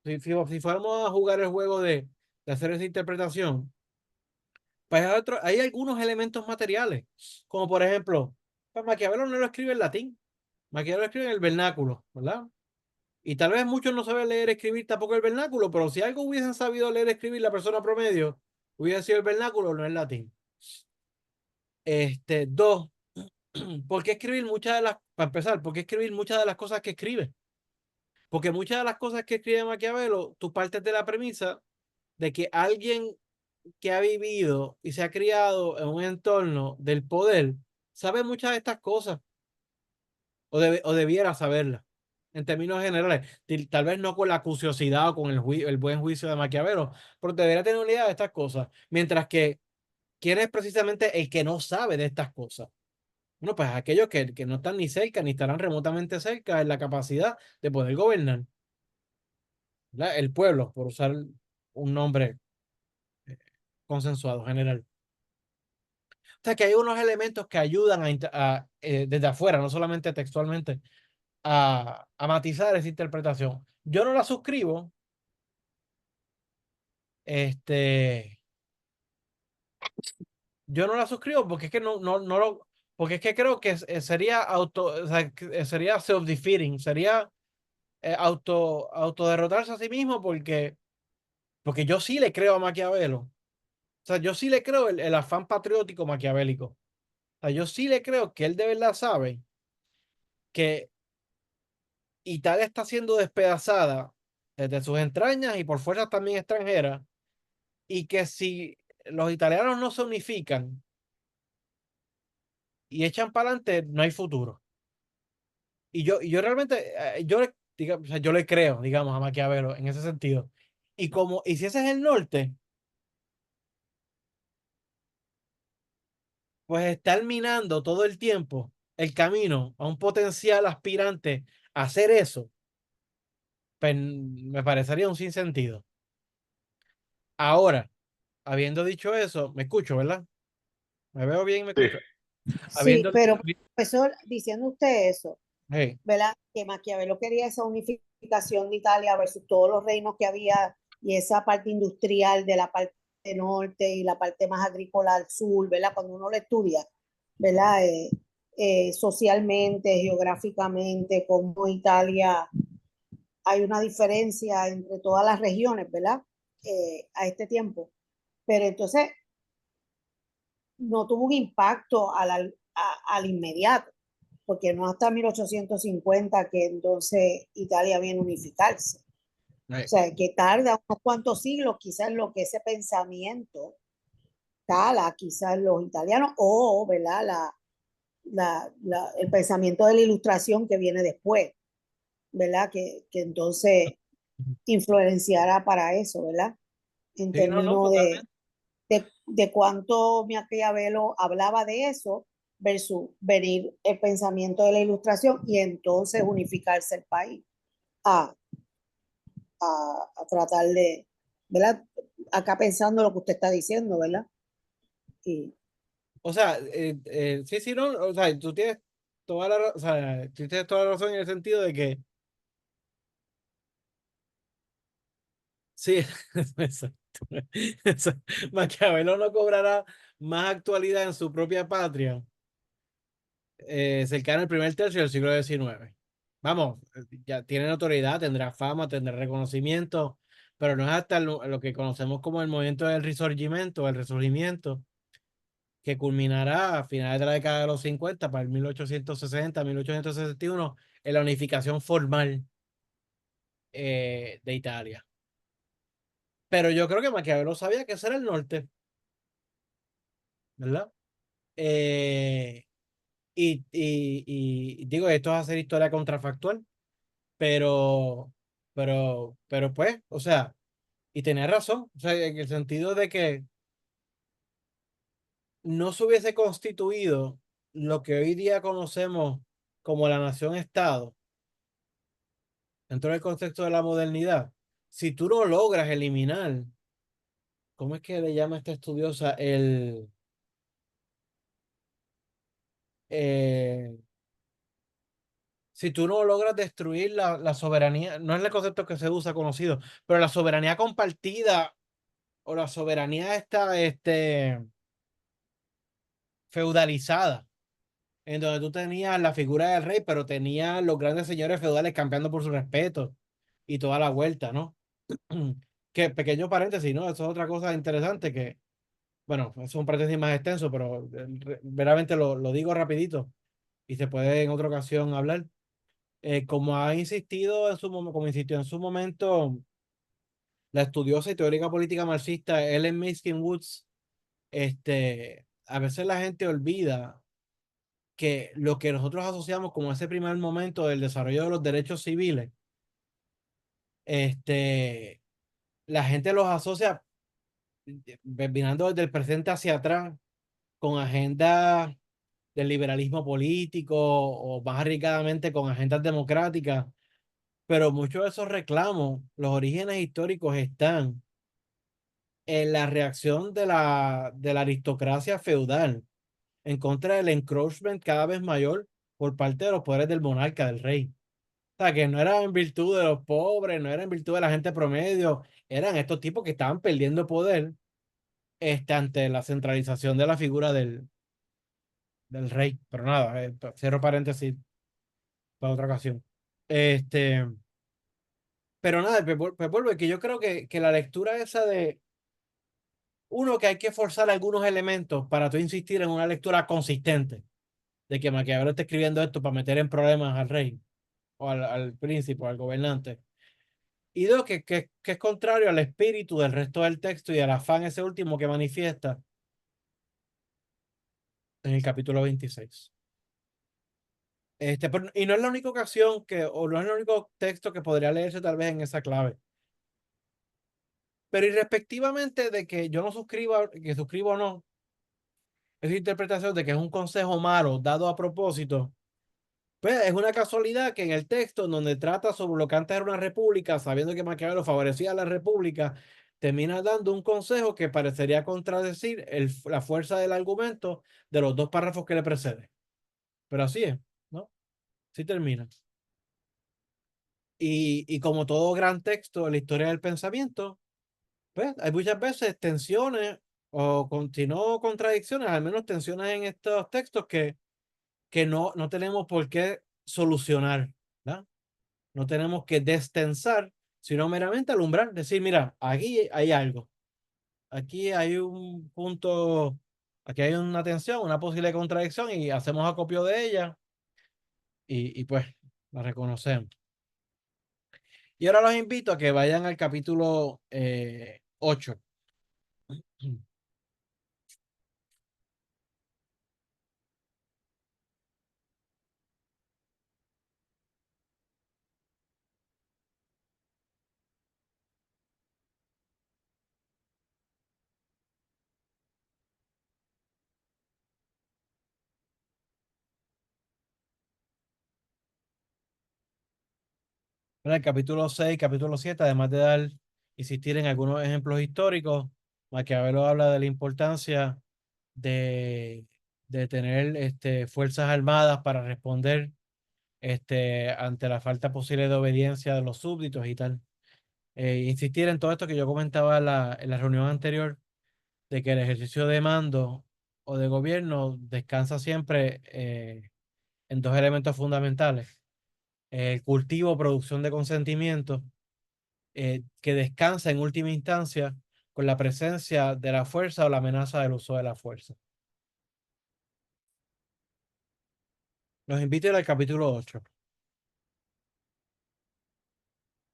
si fuéramos a jugar el juego de hacer esa interpretación, pues hay algunos elementos materiales, como por ejemplo, pues Maquiavelo no lo escribe en latín, Maquiavelo lo escribe en el vernáculo, ¿verdad? Y tal vez muchos no saben leer y escribir tampoco el vernáculo, pero si algo hubiesen sabido leer y escribir la persona promedio, hubiera sido el vernáculo, no el latín. Dos, ¿por qué escribir para empezar, por qué escribir muchas de las cosas que escribe? Porque muchas de las cosas que escribe Maquiavelo, tú partes de la premisa de que alguien que ha vivido y se ha criado en un entorno del poder sabe muchas de estas cosas o debiera saberlas en términos generales. Tal vez no con la acuciosidad o con el buen juicio de Maquiavelo, pero debería tener una idea de estas cosas. Mientras que, ¿quién es precisamente el que no sabe de estas cosas? Bueno, pues aquellos que no están ni cerca ni estarán remotamente cerca en la capacidad de poder gobernar, ¿verdad? El pueblo, por usar un nombre eh, consensuado general. O sea que hay unos elementos que ayudan desde afuera, no solamente textualmente, a matizar esa interpretación. Yo no la suscribo, este, yo no la suscribo porque es que porque es que creo que sería o sea, que sería self-defeating, sería autoderrotarse a sí mismo porque yo sí le creo a Maquiavelo. O sea, yo sí le creo el afán patriótico maquiavélico. O sea, yo sí le creo que él de verdad sabe que Italia está siendo despedazada desde sus entrañas y por fuerzas también extranjeras, y que si los italianos no se unifican, y echan para adelante, no hay futuro. Y yo realmente, o sea, yo le creo, digamos, a Maquiavelo en ese sentido. Y si ese es el norte, pues estar minando todo el tiempo el camino a un potencial aspirante a hacer eso, pues me parecería un sinsentido. Ahora, habiendo dicho eso, me escucho, ¿verdad? Me veo bien, me Sí, escucho. Sí, Habiendo, pero profesor, diciendo usted eso, hey, ¿verdad? Que Maquiavelo quería esa unificación de Italia versus todos los reinos que había y esa parte industrial de la parte norte y la parte más agrícola al sur, ¿verdad? Cuando uno lo estudia, ¿verdad? Socialmente, geográficamente, como Italia hay una diferencia entre todas las regiones, ¿verdad? A este tiempo. Pero entonces no tuvo un impacto al inmediato, porque no hasta 1850 que entonces Italia viene a unificarse. O hey, sea, que tarda unos cuantos siglos, quizás lo que ese pensamiento cala, quizás los italianos, o, ¿verdad? El pensamiento de la ilustración que viene después, ¿verdad? Que entonces influenciará para eso, ¿verdad? En sí, no, no, términos totalmente. de cuánto Maquiavelo hablaba de eso versus venir el pensamiento de la ilustración y entonces unificarse el país a, a tratar de, ¿verdad? Acá pensando lo que usted está diciendo, ¿verdad? Y, O sea, sí, sí, no, o sea, tú tienes o sea, tú tienes toda la razón en el sentido de que sí, exacto. Eso, Maquiavelo no cobrará más actualidad en su propia patria, cercana al primer tercio del siglo XIX. Vamos, ya tiene notoriedad, tendrá fama, tendrá reconocimiento, pero no es hasta lo que conocemos como el movimiento del Risorgimento, el Resurgimiento, que culminará a finales de la década de los 50, para el 1860, 1861, en la unificación formal de Italia. Pero yo creo que Maquiavelo sabía que ese era el norte, ¿verdad? Eh, y digo, esto es hacer historia contrafactual, pero, pero pues, o sea, y tenía razón, o sea, en el sentido de que no se hubiese constituido lo que hoy día conocemos como la nación-estado dentro del contexto de la modernidad. Si tú no logras eliminar, ¿cómo es que le llama esta estudiosa? Eh, si tú no logras destruir la soberanía, no es el concepto que se usa conocido, pero la soberanía compartida o la soberanía esta, feudalizada, en donde tú tenías la figura del rey, pero tenías los grandes señores feudales campeando por su respeto y toda la vuelta, ¿no? Que pequeño paréntesis, ¿no? Eso es otra cosa interesante que, bueno, es un paréntesis más extenso, pero veramente lo digo rapidito y se puede en otra ocasión hablar. Como ha insistido en como insistió en su momento la estudiosa y teórica política marxista Ellen Miskin Woods, a veces la gente olvida que lo que nosotros asociamos como ese primer momento del desarrollo de los derechos civiles, este, la gente los asocia mirando desde el presente hacia atrás con agendas del liberalismo político o más arriesgadamente con agendas democráticas, pero muchos de esos reclamos, los orígenes históricos están en la reacción de la aristocracia feudal en contra del encroachment cada vez mayor por parte de los poderes del monarca, del rey. O sea, que no era en virtud de los pobres, no era en virtud de la gente promedio, eran estos tipos que estaban perdiendo poder ante la centralización de la figura del rey. Pero nada, cierro paréntesis para otra ocasión. Este, pero nada, pues vuelvo, que yo creo que la lectura esa de uno, que hay que forzar algunos elementos para tú insistir en una lectura consistente de que Maquiavelo está escribiendo esto para meter en problemas al rey o al príncipe o al gobernante. Y dos, que es contrario al espíritu del resto del texto y al afán ese último que manifiesta en el capítulo 26. Y no es la única ocasión o no es el único texto que podría leerse tal vez en esa clave. Pero irrespectivamente de que yo no suscriba, que suscribo o no, esa interpretación de que es un consejo malo dado a propósito, pues es una casualidad que en el texto donde trata sobre lo que antes era una república, sabiendo que Maquiavelo favorecía a la república, termina dando un consejo que parecería contradecir la fuerza del argumento de los dos párrafos que le preceden. Pero así es, ¿no? Sí termina. Y como todo gran texto en la historia del pensamiento, pues hay muchas veces tensiones si no contradicciones, al menos tensiones en estos textos que no tenemos por qué solucionar, ¿verdad? No tenemos que destensar, sino meramente alumbrar, decir, mira, aquí hay algo, aquí hay un punto, aquí hay una tensión, una posible contradicción y hacemos acopio de ella y pues la reconocemos. Y ahora los invito a que vayan al capítulo 8. En el capítulo 6, capítulo 7, además de insistir en algunos ejemplos históricos, Maquiavelo habla de la importancia de, de tener fuerzas armadas para responder ante la falta posible de obediencia de los súbditos y tal. Insistir en todo esto que yo comentaba en la reunión anterior, de que el ejercicio de mando o de gobierno descansa siempre en dos elementos fundamentales: el cultivo, producción de consentimiento, que descansa en última instancia con la presencia de la fuerza o la amenaza del uso de la fuerza. Los invito a ir al capítulo 8.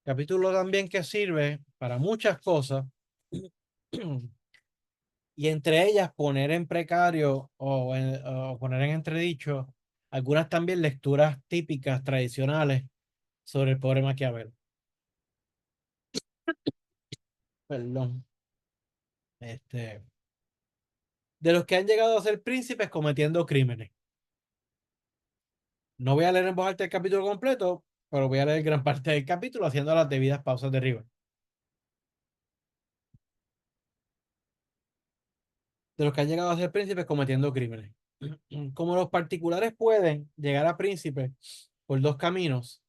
Capítulo también que sirve para muchas cosas y entre ellas poner en precario o poner en entredicho algunas también lecturas típicas, tradicionales sobre el pobre Maquiavelo. Perdón. De los que han llegado a ser príncipes cometiendo crímenes. No voy a leer en voz alta el capítulo completo, pero voy a leer gran parte del capítulo haciendo las debidas pausas de arriba. De los que han llegado a ser príncipes cometiendo crímenes. Como los particulares pueden llegar a príncipes por dos caminos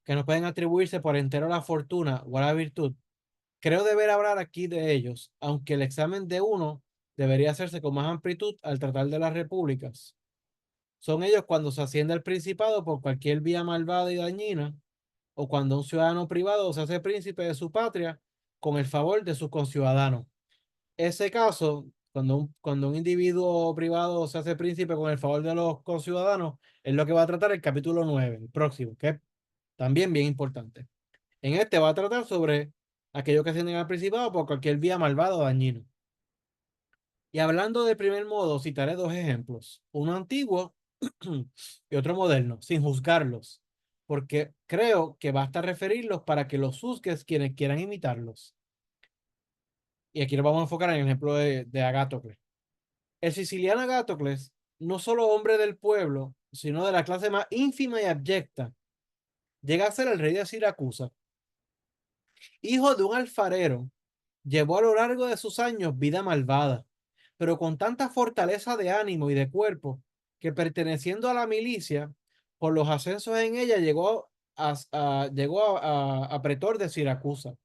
que no pueden atribuirse por entero a la fortuna o a la virtud, creo deber hablar aquí de ellos, aunque el examen de uno debería hacerse con más amplitud al tratar de las repúblicas. Son ellos cuando se asciende al principado por cualquier vía malvada y dañina, o cuando un ciudadano privado se hace príncipe de su patria con el favor de sus conciudadanos. Ese caso, cuando un individuo privado se hace príncipe con el favor de los conciudadanos, es lo que va a tratar el capítulo 9, el próximo, que es también bien importante. En este va a tratar sobre aquellos que ascienden al principado por cualquier vía malvada o dañino. Y hablando del primer modo, citaré dos ejemplos, uno antiguo y otro moderno, sin juzgarlos, porque creo que basta referirlos para que los juzgues quienes quieran imitarlos. Y aquí nos vamos a enfocar en el ejemplo de Agástocles. El siciliano Agástocles, no solo hombre del pueblo, sino de la clase más ínfima y abyecta, llega a ser el rey de Siracusa. Hijo de un alfarero, llevó a lo largo de sus años vida malvada, pero con tanta fortaleza de ánimo y de cuerpo que perteneciendo a la milicia, por los ascensos en ella llegó a pretor de Siracusa.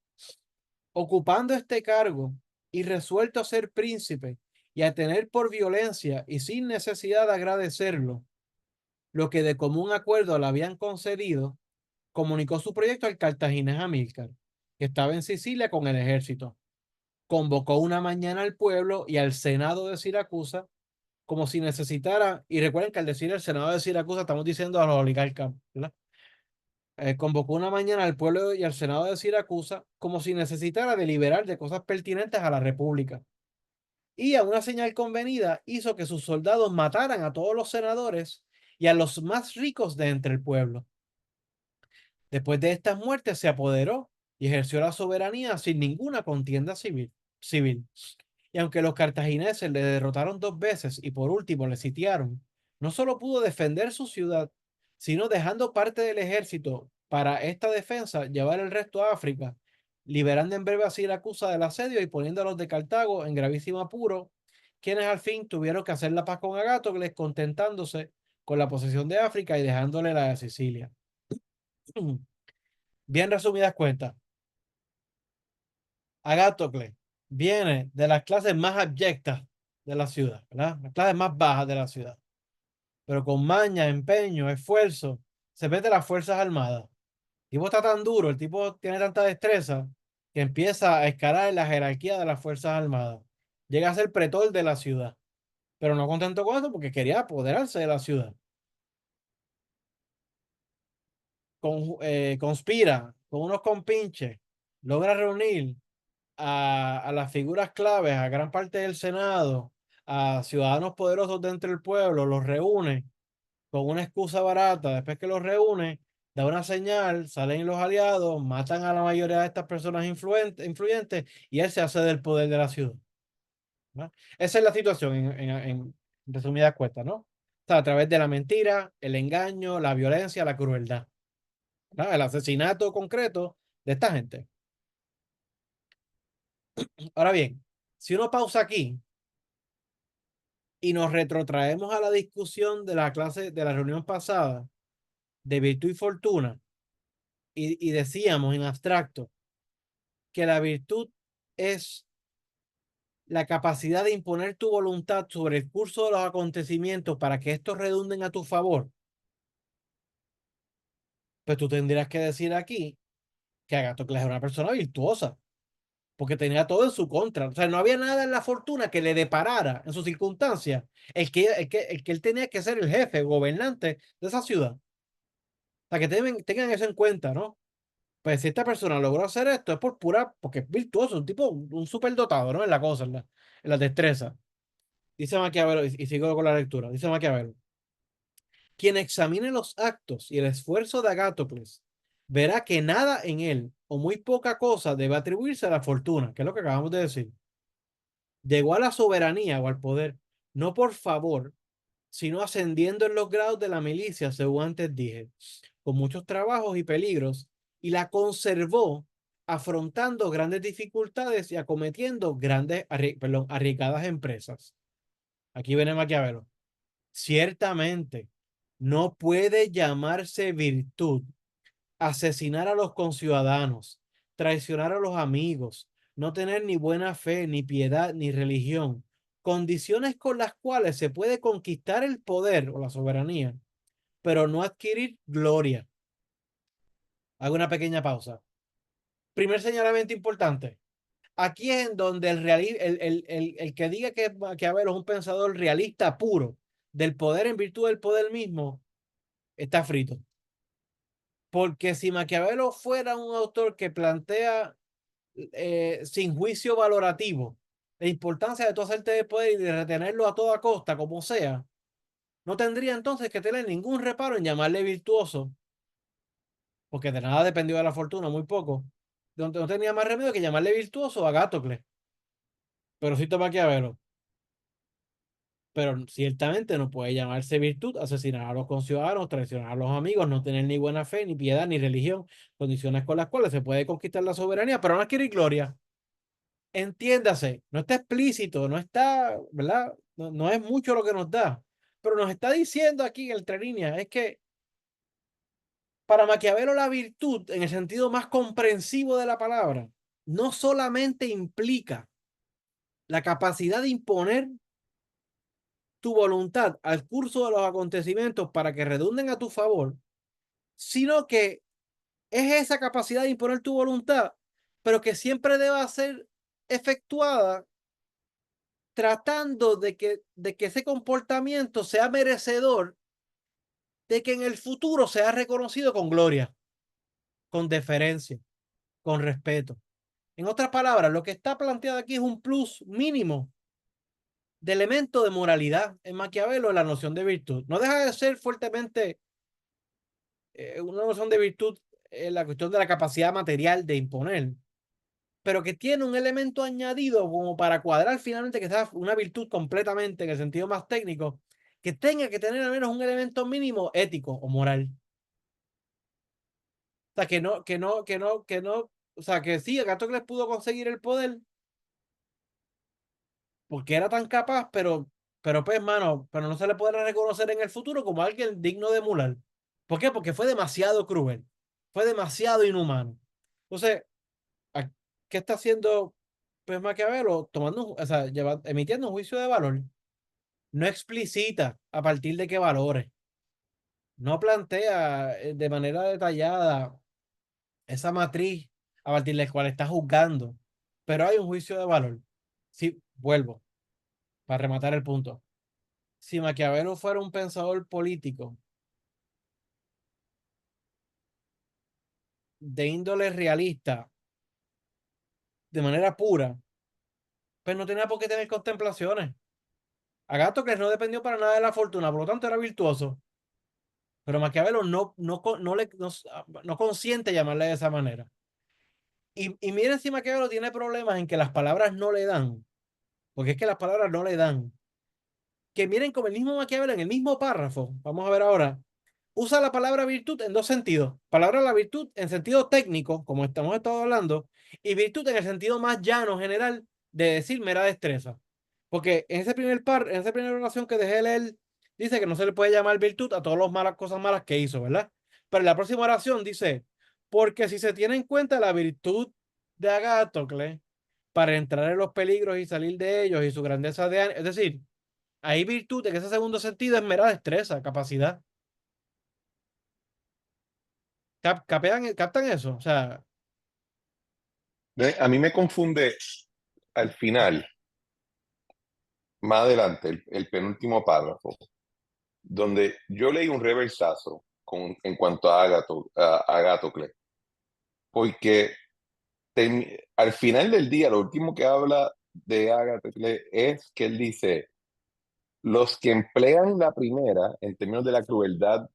Ocupando este cargo y resuelto a ser príncipe y a tener por violencia y sin necesidad de agradecerlo lo que de común acuerdo le habían concedido, comunicó su proyecto al cartaginés Amílcar, que estaba en Sicilia con el ejército. Convocó una mañana al pueblo y al senado de Siracusa, como si necesitara, y recuerden que al decir el senado de Siracusa estamos diciendo a los oligarcas, ¿verdad? Convocó una mañana al pueblo y al senado de Siracusa, como si necesitara deliberar de cosas pertinentes a la república. y a una señal convenida hizo que sus soldados mataran a todos los senadores y a los más ricos de entre el pueblo. Después de estas muertes se apoderó y ejerció la soberanía sin ninguna contienda civil. Y aunque los cartagineses le derrotaron 2 veces y por último le sitiaron, no solo pudo defender su ciudad, sino dejando parte del ejército para esta defensa llevar el resto a África, liberando en breve a Siracusa del asedio y poniendo a los de Cartago en gravísimo apuro, quienes al fin tuvieron que hacer la paz con Agátocle, contentándose con la posesión de África y dejándole la de Sicilia. Bien resumidas cuentas, Agátocle viene de las clases más abyectas de la ciudad, ¿verdad? Las clases más bajas de la ciudad. Pero con maña, empeño, esfuerzo, se mete a las Fuerzas Armadas. El tipo está tan duro, el tipo tiene tanta destreza que empieza a escalar en la jerarquía de las Fuerzas Armadas. Llega a ser pretor de la ciudad. Pero no contento con eso porque quería apoderarse de la ciudad. Conspira con unos compinches, logra reunir a las figuras claves, a gran parte del Senado, a ciudadanos poderosos dentro del pueblo, los reúne con una excusa barata. Después que los reúne, da una señal, salen los aliados, matan a la mayoría de estas personas influyentes y él se hace del poder de la ciudad, ¿no? Esa es la situación en resumidas cuentas, ¿no? O sea, a través de la mentira, el engaño, la violencia, la crueldad, ¿no? El asesinato concreto de esta gente. Ahora bien, si uno pausa aquí y nos retrotraemos a la discusión de la clase de la reunión pasada de virtud y fortuna y decíamos en abstracto que la virtud es la capacidad de imponer tu voluntad sobre el curso de los acontecimientos para que estos redunden a tu favor, pues tú tendrías que decir aquí que Agatocles era una persona virtuosa, porque tenía todo en su contra. O sea, no había nada en la fortuna que le deparara en sus circunstancias el que él tenía que ser el jefe, gobernante de esa ciudad. O sea, que tengan eso en cuenta, ¿no? Pues si esta persona logró hacer esto es porque es virtuoso, un tipo, un superdotado, ¿no? En la cosa, en la destreza. Dice Maquiavelo, y sigo con la lectura, dice Maquiavelo: quien examine los actos y el esfuerzo de Agátocle verá que nada en él, o muy poca cosa, debe atribuirse a la fortuna, que es lo que acabamos de decir. Llegó a la soberanía o al poder, no por favor, sino ascendiendo en los grados de la milicia, según antes dije, con muchos trabajos y peligros, y la conservó afrontando grandes dificultades y acometiendo arriesgadas empresas. Aquí viene Maquiavelo. Ciertamente, no puede llamarse virtud asesinar a los conciudadanos, traicionar a los amigos, no tener ni buena fe, ni piedad, ni religión, condiciones con las cuales se puede conquistar el poder o la soberanía, pero no adquirir gloria. Hago una pequeña pausa. Primer señalamiento importante. Aquí es en donde el que diga que Maquiavelo es un pensador realista puro del poder en virtud del poder mismo, está frito. Porque si Maquiavelo fuera un autor que plantea sin juicio valorativo la importancia de tú hacerte de poder y de retenerlo a toda costa, como sea, no tendría entonces que tener ningún reparo en llamarle virtuoso, porque de nada dependió de la fortuna, muy poco. No tenía más remedio que llamarle virtuoso a Agátocle. Pero cito Maquiavelo. Pero ciertamente no puede llamarse virtud asesinar a los conciudadanos, traicionar a los amigos, no tener ni buena fe, ni piedad, ni religión, condiciones con las cuales se puede conquistar la soberanía, pero no adquirir gloria. Entiéndase, no está explícito, no está, ¿verdad? No es mucho lo que nos da, pero nos está diciendo aquí en entre líneas, es que para Maquiavelo la virtud, en el sentido más comprensivo de la palabra, no solamente implica la capacidad de imponer tu voluntad al curso de los acontecimientos para que redunden a tu favor, sino que es esa capacidad de imponer tu voluntad, pero que siempre deba ser efectuada tratando de que ese comportamiento sea merecedor de que en el futuro sea reconocido con gloria, con deferencia, con respeto. En otras palabras, lo que está planteado aquí es un plus mínimo de elemento de moralidad en Maquiavelo la noción de virtud. No deja de ser fuertemente una noción de virtud en la cuestión de la capacidad material de imponer, pero que tiene un elemento añadido como para cuadrar finalmente que sea una virtud completamente en el sentido más técnico, que tenga que tener al menos un elemento mínimo ético o moral. O sea, o sea, que sí, Agatocles pudo conseguir el poder porque era tan capaz, pero pues, mano, pero no se le puede reconocer en el futuro como alguien digno de emular. ¿Por qué? Porque fue demasiado cruel, fue demasiado inhumano. Entonces, ¿qué está haciendo pues Maquiavelo? O sea, emitiendo un juicio de valor. No explicita a partir de qué valores. No plantea de manera detallada esa matriz a partir de la cual está juzgando. Pero hay un juicio de valor. Sí, vuelvo para rematar el punto. Si Maquiavelo fuera un pensador político de índole realista, de manera pura, pues no tenía por qué tener contemplaciones. Agatocles no dependió para nada de la fortuna, por lo tanto era virtuoso. Pero Maquiavelo no consiente llamarle de esa manera. Y miren si Maquiavelo tiene problemas en que las palabras no le dan, porque es que las palabras no le dan. Que miren como el mismo Maquiavelo en el mismo párrafo, vamos a ver ahora, usa la palabra virtud en dos sentidos. Palabra la virtud en sentido técnico, como estado hablando, y virtud en el sentido más llano, general, de decir mera destreza. Porque en esa primera oración que dejé leer, dice que no se le puede llamar virtud a todas las malas cosas malas que hizo, ¿verdad? Pero en la próxima oración dice, porque si se tiene en cuenta la virtud de Agatocles para entrar en los peligros y salir de ellos y su grandeza de ánimo, es decir, hay virtud en ese segundo sentido es mera destreza, capacidad. ¿Captan eso? O sea, A mí me confunde al final, más adelante, el penúltimo párrafo, donde yo leí un reversazo en cuanto a, a Agatocles, porque al final del día, lo último que habla de Agatocles es que él dice, los que emplean la primera, en términos de la crueldad,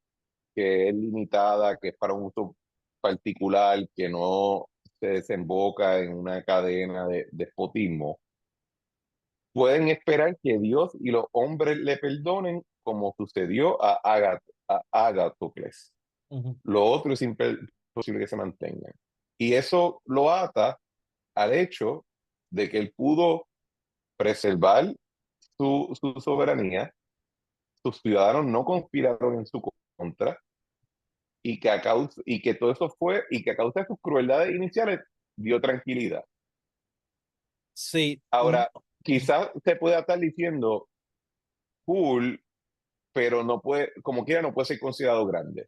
que es limitada, que es para un uso particular, que no se desemboca en una cadena de despotismo, pueden esperar que Dios y los hombres le perdonen como sucedió a Agatocles. ujú. Lo otro es imposible que se mantengan. Y eso lo ata al hecho de que él pudo preservar su soberanía, sus ciudadanos no conspiraron en su contra, y que todo eso fue, y que a causa de sus crueldades iniciales dio tranquilidad. Sí, Ahora, quizás se pueda estar diciendo, cool, pero no puede, como quiera, no puede ser considerado grande.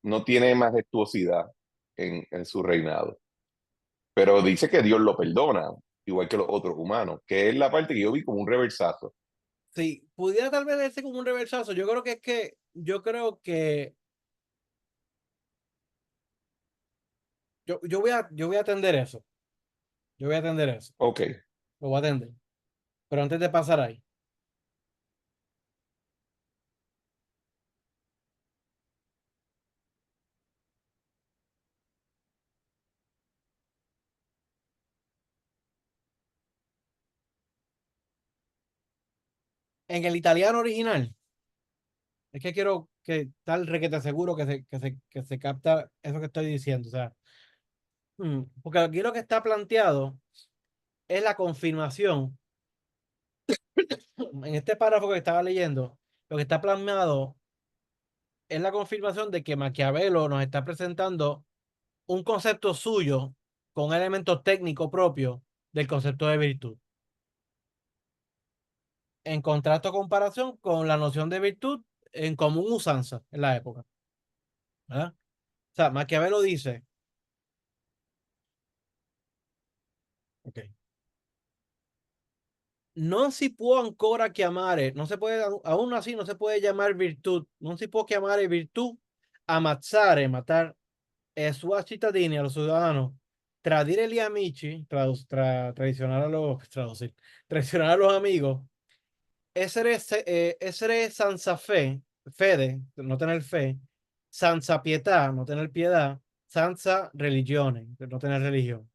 No tiene majestuosidad en su reinado. Pero dice que Dios lo perdona, igual que los otros humanos, que es la parte que yo vi como un reversazo. sí, pudiera tal vez verse como un reversazo. Yo voy a atender eso. Yo voy a atender eso. Ok, Lo voy a atender. Pero antes de pasar ahí, en el italiano original, es que quiero que tal requete seguro que se capta eso que estoy diciendo. O sea, porque aquí lo que está planteado es la confirmación. En este párrafo que estaba leyendo, lo que está plasmado es la confirmación de que Maquiavelo nos está presentando un concepto suyo con un elemento técnico propio del concepto de virtud. En contraste o comparación con la noción de virtud en común usanza en la época. ¿Verdad? O sea, Maquiavelo dice, okay, no si può ancora chiamare, no se puede, aún así no se puede llamar virtud, no si può chiamare virtud ammazzare, matar sua cittadini, a los ciudadanos, tradire gli amici, traicionar a los, traducir, traicionar a los amigos, essere senza fe, fede, no tener fe, senza pietà, no tener piedad, senza religione, no tener religión.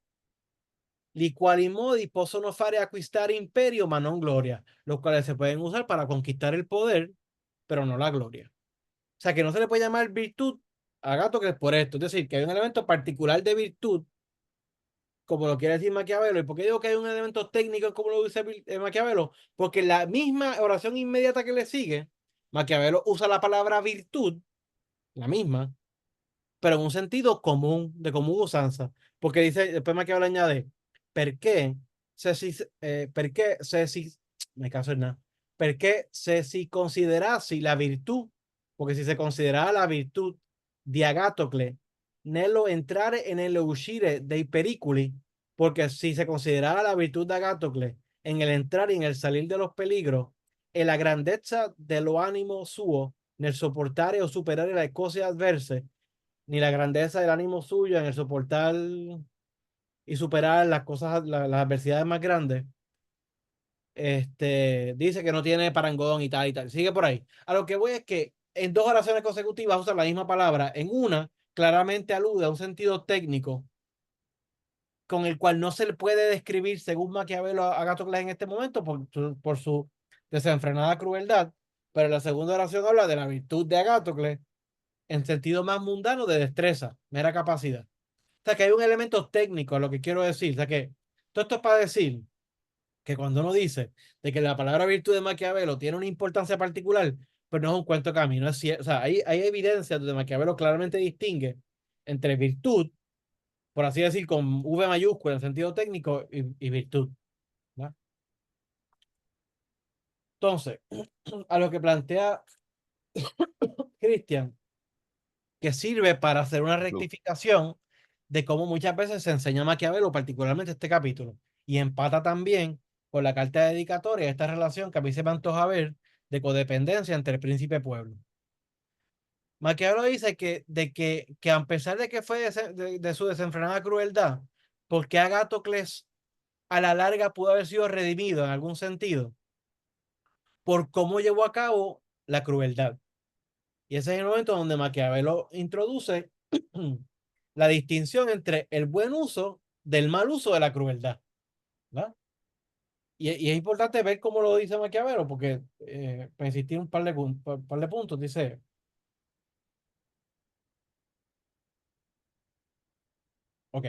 Li quali modi possono fare acquistare imperio, ma non gloria, los cuales se pueden usar para conquistar el poder, pero no la gloria. O sea, que no se le puede llamar virtud a gato que es por esto. Es decir, que hay un elemento particular de virtud, como lo quiere decir Maquiavelo. ¿Y por qué digo que hay un elemento técnico como lo dice Maquiavelo? Porque la misma oración inmediata que le sigue, Maquiavelo usa la palabra virtud, la misma, pero en un sentido común, de común usanza. Porque dice, después Maquiavelo añade, perché perché se si, me caso en nada, perché se si considerassi la virtud, porque si se consideraba la virtud di Agatocle, nello entrare e nello uscire dei pericoli, porque si se consideraba la virtud de Agatocle en el entrar y en el salir de los peligros, en la grandeza de lo ánimo suo, nel soportare o superare le cose adverse, ni la grandeza del ánimo suyo en el soportar y superar las cosas, las adversidades más grandes. Dice que no tiene parangón y tal y tal. Sigue por ahí. A lo que voy es que en dos oraciones consecutivas usa la misma palabra. En una, claramente alude a un sentido técnico con el cual no se le puede describir, según Maquiavelo, a Agatocles en este momento por su desenfrenada crueldad. Pero en la segunda oración habla de la virtud de Agatocles en sentido más mundano de destreza, mera capacidad. O sea, que hay un elemento técnico a lo que quiero decir. O sea, que todo esto es para decir que cuando uno dice de que la palabra virtud de Maquiavelo tiene una importancia particular, pues no es un cuento camino, es cierto. O sea, hay evidencias donde Maquiavelo claramente distingue entre virtud, por así decir, con V mayúscula en sentido técnico, y virtud. ¿Verdad? Entonces, a lo que plantea Cristian, que sirve para hacer una rectificación de cómo muchas veces se enseña Maquiavelo, particularmente este capítulo, y empata también con la carta dedicatoria de esta relación que a mí se me antoja ver de codependencia entre el príncipe y pueblo. Maquiavelo dice que a pesar de que fue de su desenfrenada crueldad, porque Agatocles a la larga pudo haber sido redimido en algún sentido por cómo llevó a cabo la crueldad. Y ese es el momento donde Maquiavelo introduce la distinción entre el buen uso del mal uso de la crueldad. ¿Verdad? Y es importante ver cómo lo dice Maquiavelo, porque para insistir un par de puntos, dice, ok,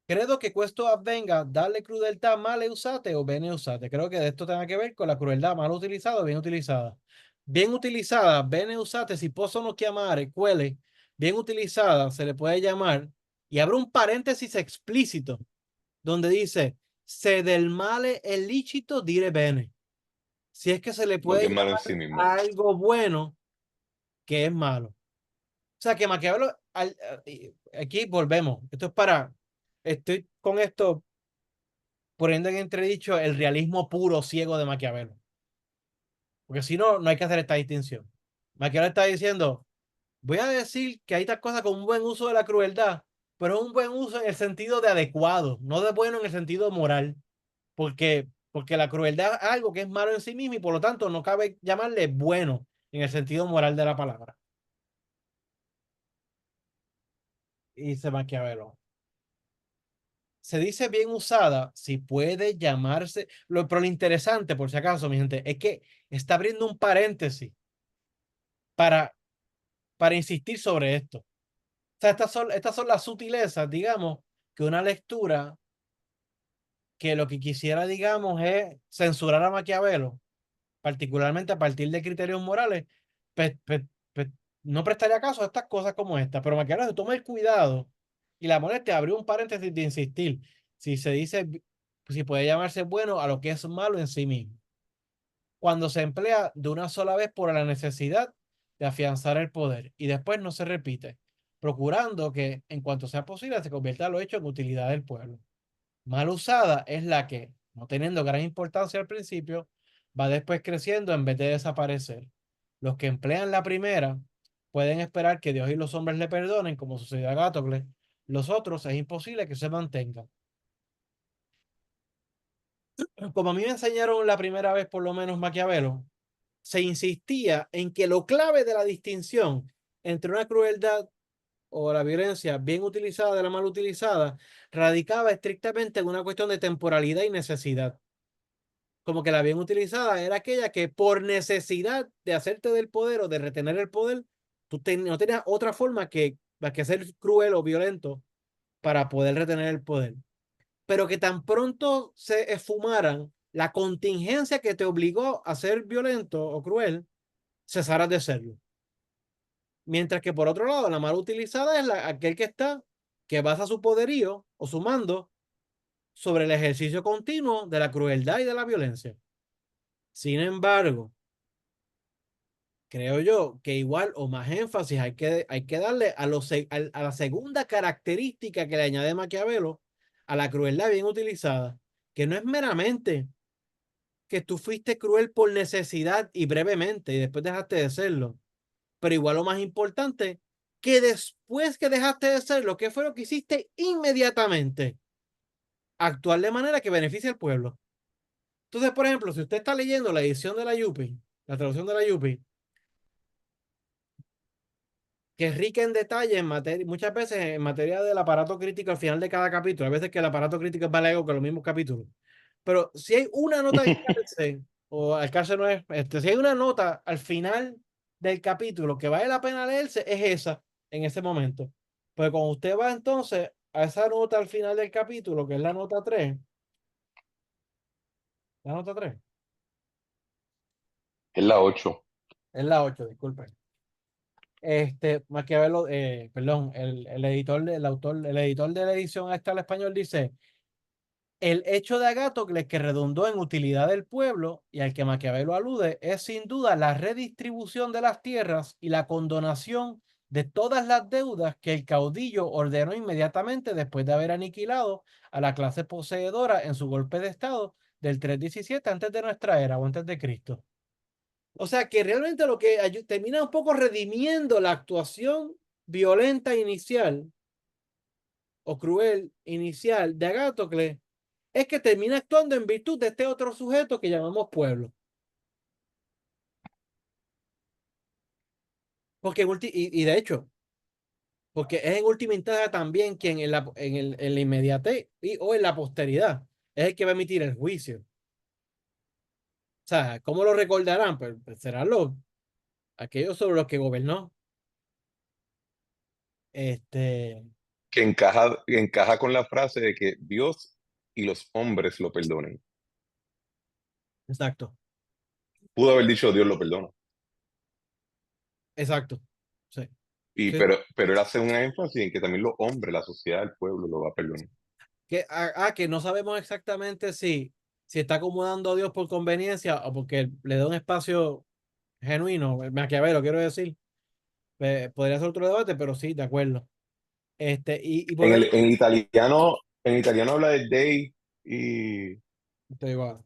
credo que questo avvenga dalle crudeltà male usate o bene usate. Creo que esto tenga que ver con la crueldad mal utilizada o bien utilizada. Bien utilizada, bene usate, si possono chiamare quelle bien utilizada, se le puede llamar, y abre un paréntesis explícito, donde dice, se del male è licito dire bene. Si es que se le Lo que puede es malo en llamar sí mismo. a algo bueno que es malo. O sea, que Maquiavelo, aquí volvemos. Esto es para, estoy con esto poniendo en entredicho el realismo puro, ciego de Maquiavelo. Porque si no, no hay que hacer esta distinción. Maquiavelo está diciendo, voy a decir que hay tal cosa con un buen uso de la crueldad, pero un buen uso en el sentido de adecuado, no de bueno en el sentido moral. Porque la crueldad es algo que es malo en sí mismo y por lo tanto no cabe llamarle bueno en el sentido moral de la palabra. Y dice Maquiavelo. Se dice bien usada, si puede llamarse, pero lo interesante, por si acaso, mi gente, es que está abriendo un paréntesis para, para insistir sobre esto. O sea, estas son las sutilezas, digamos, que una lectura que lo que quisiera, digamos, es censurar a Maquiavelo, particularmente a partir de criterios morales, pues, pues, pues, no prestaría caso a estas cosas como esta. Pero Maquiavelo se toma el cuidado y la molestia abrió un paréntesis de insistir. Si se dice, si puede llamarse bueno a lo que es malo en sí mismo. Cuando se emplea de una sola vez por la necesidad de afianzar el poder y después no se repite, procurando que en cuanto sea posible se convierta lo hecho en utilidad del pueblo. Mal usada es la que, no teniendo gran importancia al principio, va después creciendo en vez de desaparecer. Los que emplean la primera pueden esperar que Dios y los hombres le perdonen, como sucedió a Gátocle. Los otros es imposible que se mantengan. como a mí me enseñaron la primera vez, por lo menos Maquiavelo, se insistía en que lo clave de la distinción entre una crueldad o la violencia bien utilizada de la mal utilizada radicaba estrictamente en una cuestión de temporalidad y necesidad. Como que la bien utilizada era aquella que por necesidad de hacerte del poder o de retener el poder, no tenías otra forma más que ser cruel o violento para poder retener el poder. Pero que tan pronto se esfumaran la contingencia que te obligó a ser violento o cruel, cesaras de serlo. Mientras que por otro lado, la mal utilizada es aquel que basa su poderío o su mando sobre el ejercicio continuo de la crueldad y de la violencia. Sin embargo, creo yo que igual o más énfasis hay que darle a la segunda característica que le añade Maquiavelo a la crueldad bien utilizada, que no es meramente que tú fuiste cruel por necesidad y brevemente y después dejaste de serlo, pero igual lo más importante, que después que dejaste de serlo, ¿qué fue lo que hiciste inmediatamente? Actuar de manera que beneficie al pueblo. Entonces, por ejemplo, si usted está leyendo la edición de la Yupi, la traducción de la Yupi, que es rica en detalle en materia, muchas veces en materia del aparato crítico al final de cada capítulo. A veces que el aparato crítico es más largo que los mismos capítulos. Pero si hay una nota de alcance, o alcance no es, si hay una nota al final del capítulo que vale la pena leerse, es esa, en ese momento. Pues cuando usted va entonces a esa nota al final del capítulo, que es la nota 3 Es la 8. es la 8 disculpen. Maquiavelo, perdón, el editor de la edición esta al español dice: el hecho de Agástocles que redundó en utilidad del pueblo y al que Maquiavelo alude es sin duda la redistribución de las tierras y la condonación de todas las deudas que el caudillo ordenó inmediatamente después de haber aniquilado a la clase poseedora en su golpe de estado del 317 antes de nuestra era o antes de Cristo. O sea que realmente lo que termina un poco redimiendo la actuación violenta inicial o cruel inicial de Agástocles es que termina actuando en virtud de este otro sujeto que llamamos pueblo. Porque y de hecho, porque es en última instancia también quien en la inmediatez o en la posteridad es el que va a emitir el juicio. O sea, ¿cómo lo recordarán? Pues serán aquellos sobre los que gobernó. Este, Que encaja con la frase de que Dios y los hombres lo perdonen. exacto, Pudo haber dicho Dios lo perdona. exacto. Sí, sí. Pero él hace un énfasis en que también los hombres, la sociedad, el pueblo lo va a perdonar. Que no sabemos exactamente si está acomodando a Dios por conveniencia o porque le da un espacio genuino, Maquiavelo, quiero decir. Podría ser otro debate, pero sí, de acuerdo. Y volvemos, En italiano habla de Dei y te digo,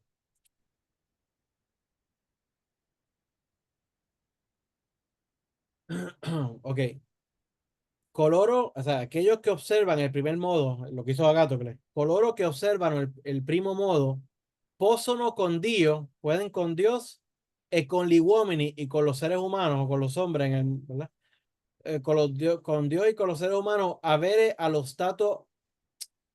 ok, coloro, o sea, aquellos que observan el primer modo, lo que hizo Agástocles, coloro que observan el primo modo, possono con Dios, pueden con Dios, con gli uomini y con los seres humanos, o con los hombres, ¿verdad? Con Dios y con los seres humanos, avere allo stato,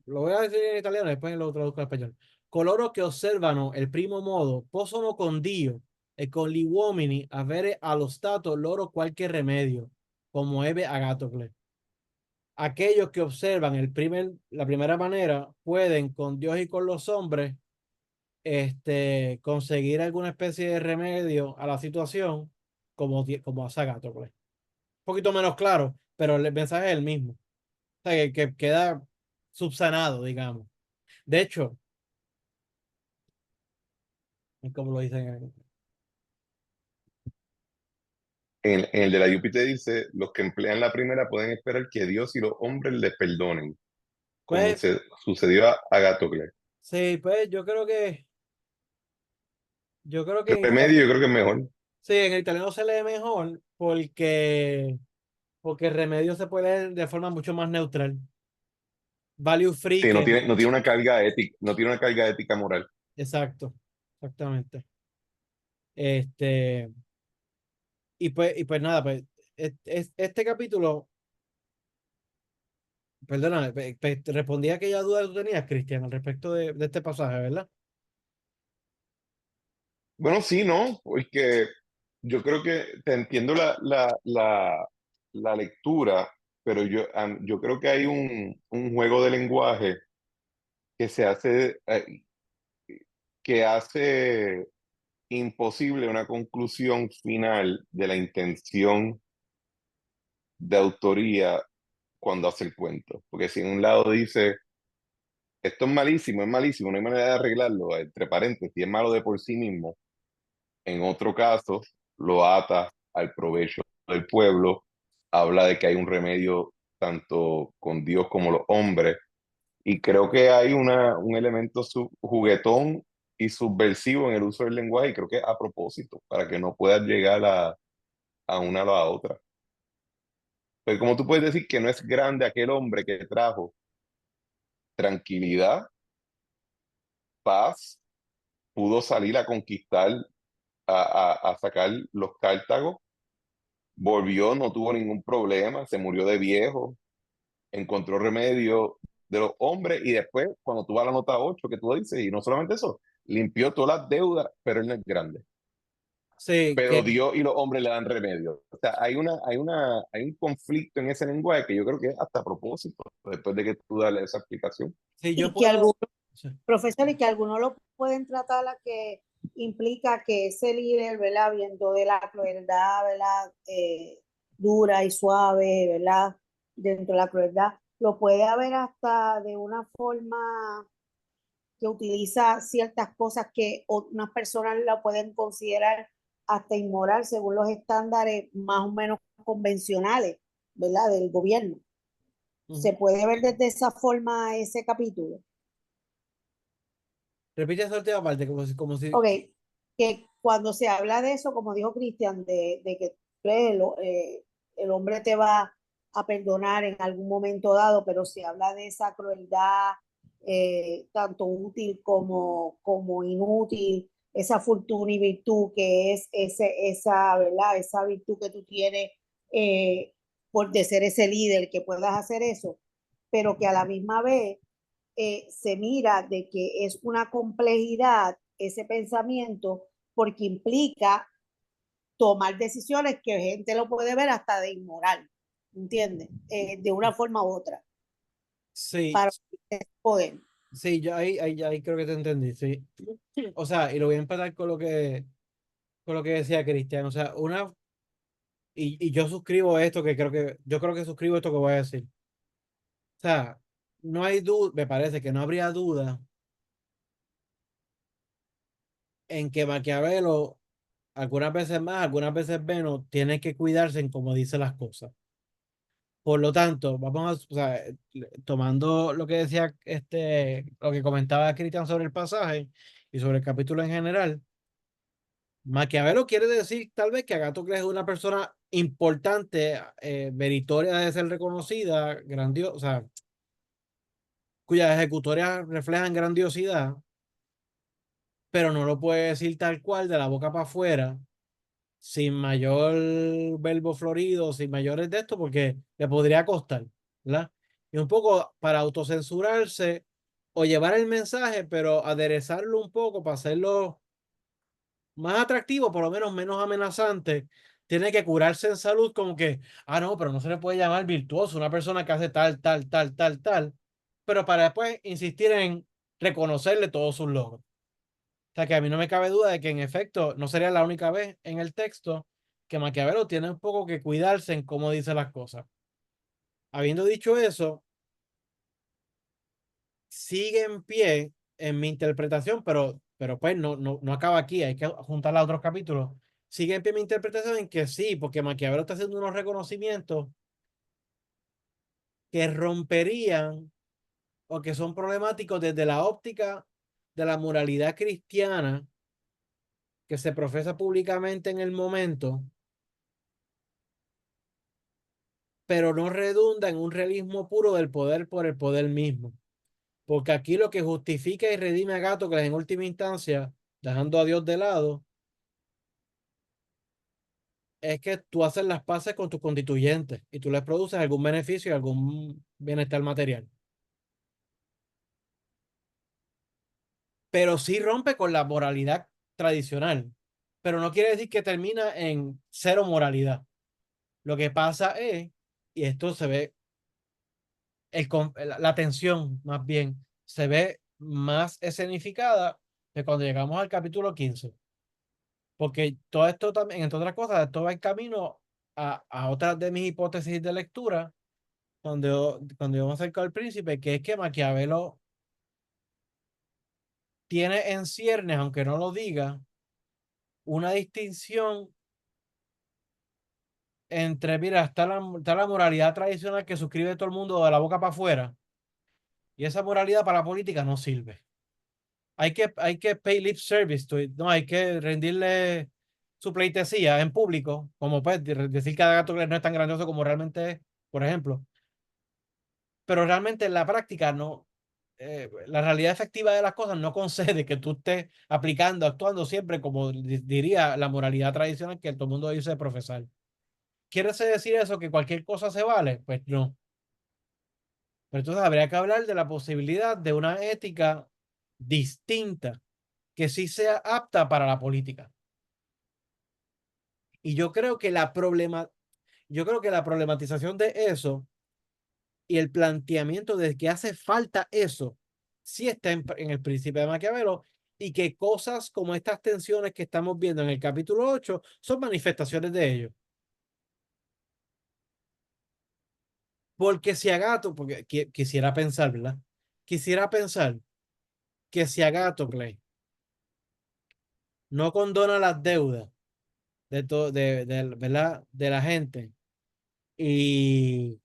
lo voy a decir en italiano, después lo traduzco al español. Coloro che osservano il primo modo possono con Dio e con gli uomini avere allo stato loro qualche remedio, como ebbe Agástocles. Aquellos que observan la primera manera pueden con Dios y con los hombres conseguir alguna especie de remedio a la situación como hace Agástocles. Un poquito menos claro, pero el mensaje es el mismo. O sea, que queda subsanado, digamos. De hecho, como lo dicen. en el de la Júpiter dice, los que emplean la primera pueden esperar que Dios y los hombres les perdonen, como Pues se sucedió a Agástocles. sí, pues yo creo que Remedio yo creo que es mejor. sí, en el italiano se lee mejor porque el remedio se puede leer de forma mucho más neutral. Value free Sí, que no tiene una carga ética, no tiene una carga ética moral. Exacto, exactamente. Y pues nada, pues este capítulo, perdona, te respondí a aquella duda que tú tenías, Cristian, al respecto de este pasaje, ¿verdad? Bueno, sí, ¿no? Porque yo creo que te entiendo la lectura, pero yo creo que hay un juego de lenguaje que se hace, que hace imposible una conclusión final de la intención de autoría cuando hace el cuento. Porque si en un lado dice, esto es malísimo, no hay manera de arreglarlo, entre paréntesis, es malo de por sí mismo, en otro caso lo ata al provecho del pueblo, habla de que hay un remedio tanto con Dios como los hombres, y creo que hay un elemento juguetón y subversivo en el uso del lenguaje, y creo que a propósito, para que no puedas llegar a una o a la otra. Pero como tú puedes decir que no es grande aquel hombre que trajo tranquilidad, paz, pudo salir a conquistar, a sacar los Cartagos, volvió, no tuvo ningún problema, se murió de viejo, encontró remedio de los hombres y después, cuando tú vas a la nota 8 que tú dices, y no solamente eso, limpió todas las deudas, pero él no es grande. Sí, Pero que Dios y los hombres le dan remedio. O sea, hay un conflicto en ese lenguaje que yo creo que es hasta a propósito, después de que tú das esa explicación. sí, yo Y que puedo. algunos, Sí. profesor, y que algunos lo pueden tratar a que implica que ese líder, ¿verdad? Viendo de la crueldad, ¿verdad? Dura y suave, ¿verdad? Dentro de la crueldad, lo puede haber hasta de una forma que utiliza ciertas cosas que unas personas la pueden considerar hasta inmoral según los estándares más o menos convencionales, ¿verdad? Del gobierno. Ujú. Se puede ver desde esa forma ese capítulo. Repite esa última parte, como si. Ok, que cuando se habla de eso, como dijo Cristian, de que el hombre te va a perdonar en algún momento dado, pero se habla de esa crueldad, tanto útil como inútil, esa fortuna y virtud que es esa, ¿verdad? Esa virtud que tú tienes eh, por de ser ese líder, que puedas hacer eso, pero que a la misma vez se mira de que es una complejidad ese pensamiento porque implica tomar decisiones que gente lo puede ver hasta de inmoral, ¿entiendes? De una forma u otra, Sí, para poder. sí, yo ahí creo que te entendí, sí. O sea, y lo voy a empatar con lo que decía Cristian. O sea, y yo suscribo esto yo creo que suscribo esto que voy a decir. O sea, no hay duda, me parece que no habría duda en que Maquiavelo, algunas veces más, algunas veces menos, tiene que cuidarse en cómo dice las cosas. Por lo tanto, o sea, tomando lo que decía lo que comentaba Cristian sobre el pasaje y sobre el capítulo en general, Maquiavelo quiere decir tal vez que Agatocles es una persona importante, meritoria de ser reconocida, grandiosa, o sea, cuyas ejecutorias reflejan grandiosidad, pero no lo puede decir tal cual de la boca para afuera, sin mayor verbo florido, sin mayores de esto, porque le podría costar, ¿verdad? Y un poco para autocensurarse o llevar el mensaje, pero aderezarlo un poco para hacerlo más atractivo, por lo menos menos amenazante, tiene que curarse en salud como que, no, pero no se le puede llamar virtuoso, una persona que hace tal, tal, tal, tal, tal, pero para después insistir en reconocerle todos sus logros. O sea que a mí no me cabe duda de que en efecto no sería la única vez en el texto que Maquiavelo tiene un poco que cuidarse en cómo dice las cosas. Habiendo dicho eso, sigue en pie en mi interpretación, pero pues no acaba aquí, hay que juntarla a otros capítulos. Sigue en pie mi interpretación en que sí, porque Maquiavelo está haciendo unos reconocimientos que romperían o que son problemáticos desde la óptica de la moralidad cristiana que se profesa públicamente en el momento, pero no redunda en un realismo puro del poder por el poder mismo. Porque aquí lo que justifica y redime a Agástocles en última instancia, dejando a Dios de lado, es que tú haces las paces con tus constituyentes y tú les produces algún beneficio y algún bienestar material. Pero sí rompe con la moralidad tradicional. Pero no quiere decir que termina en cero moralidad. Lo que pasa es, y esto se ve, la tensión más bien, se ve más escenificada de cuando llegamos al capítulo 15. Porque todo esto también, entre otras cosas, esto va en camino a otras de mis hipótesis de lectura, cuando yo me acerco al príncipe, que es que Maquiavelo tiene en ciernes, aunque no lo diga, una distinción entre, mira, está la moralidad tradicional que suscribe todo el mundo de la boca para afuera, y esa moralidad para la política no sirve. Hay que pay lip service to it, no, hay que rendirle su pleitesía en público, como pues decir que Agatocles no es tan grandioso como realmente es, por ejemplo. Pero realmente en la práctica no, la realidad efectiva de las cosas no concede que tú estés aplicando, actuando siempre como diría la moralidad tradicional que todo el mundo dice profesar. ¿Quiere decir eso que cualquier cosa se vale? Pues no. Pero entonces habría que hablar de la posibilidad de una ética distinta que sí sea apta para la política. Y yo creo que la problematización de eso y el planteamiento de que hace falta eso sí está en el Príncipe de Maquiavelo y que cosas como estas tensiones que estamos viendo en el capítulo 8 son manifestaciones de ello. Porque si porque quisiera pensar, ¿verdad? Quisiera pensar que si Agástocles no condona las deudas ¿verdad? De la gente y,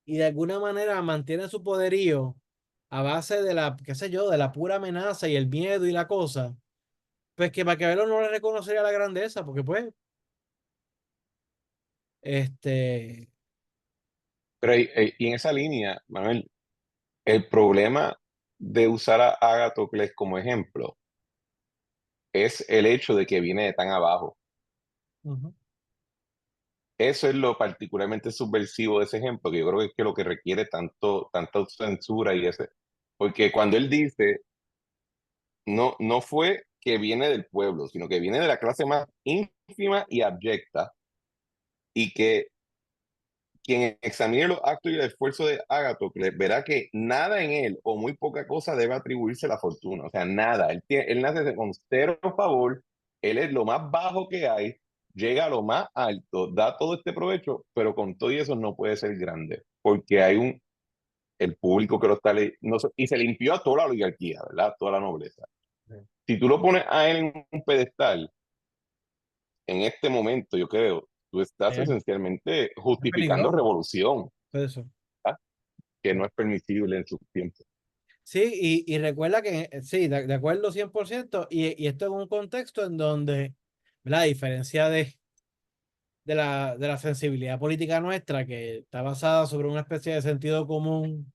y de alguna manera mantiene su poderío a base de la, qué sé yo, de la pura amenaza y el miedo y la cosa, pues que Maquiavelo no le reconocería la grandeza, porque pues, este, Pero y en esa línea, Manuel, el problema de usar a Agatocles como ejemplo es el hecho de que viene de tan abajo. ujú, Eso es lo particularmente subversivo de ese ejemplo, que yo creo que es que lo que requiere tanta censura y ese. Porque cuando él dice, no fue que viene del pueblo, sino que viene de la clase más ínfima y abyecta, y que quien examine los actos y el esfuerzo de Agatocles verá que nada en él o muy poca cosa debe atribuirse la fortuna. O sea, nada. Él nace con cero favor, él es lo más bajo que hay, llega a lo más alto, da todo este provecho, pero con todo y eso no puede ser grande, porque hay el público que lo está no, y se limpió a toda la oligarquía, ¿verdad? Toda la nobleza. Si tú lo pones a él en un pedestal, en este momento, yo creo, tú estás es esencialmente justificando peligroso. revolución, Eso. ¿verdad? Que no es permisible en sus tiempos. Sí, y recuerda que sí, de acuerdo 100%, y esto en un contexto en donde, ¿verdad? A diferencia de la sensibilidad política nuestra, que está basada sobre una especie de sentido común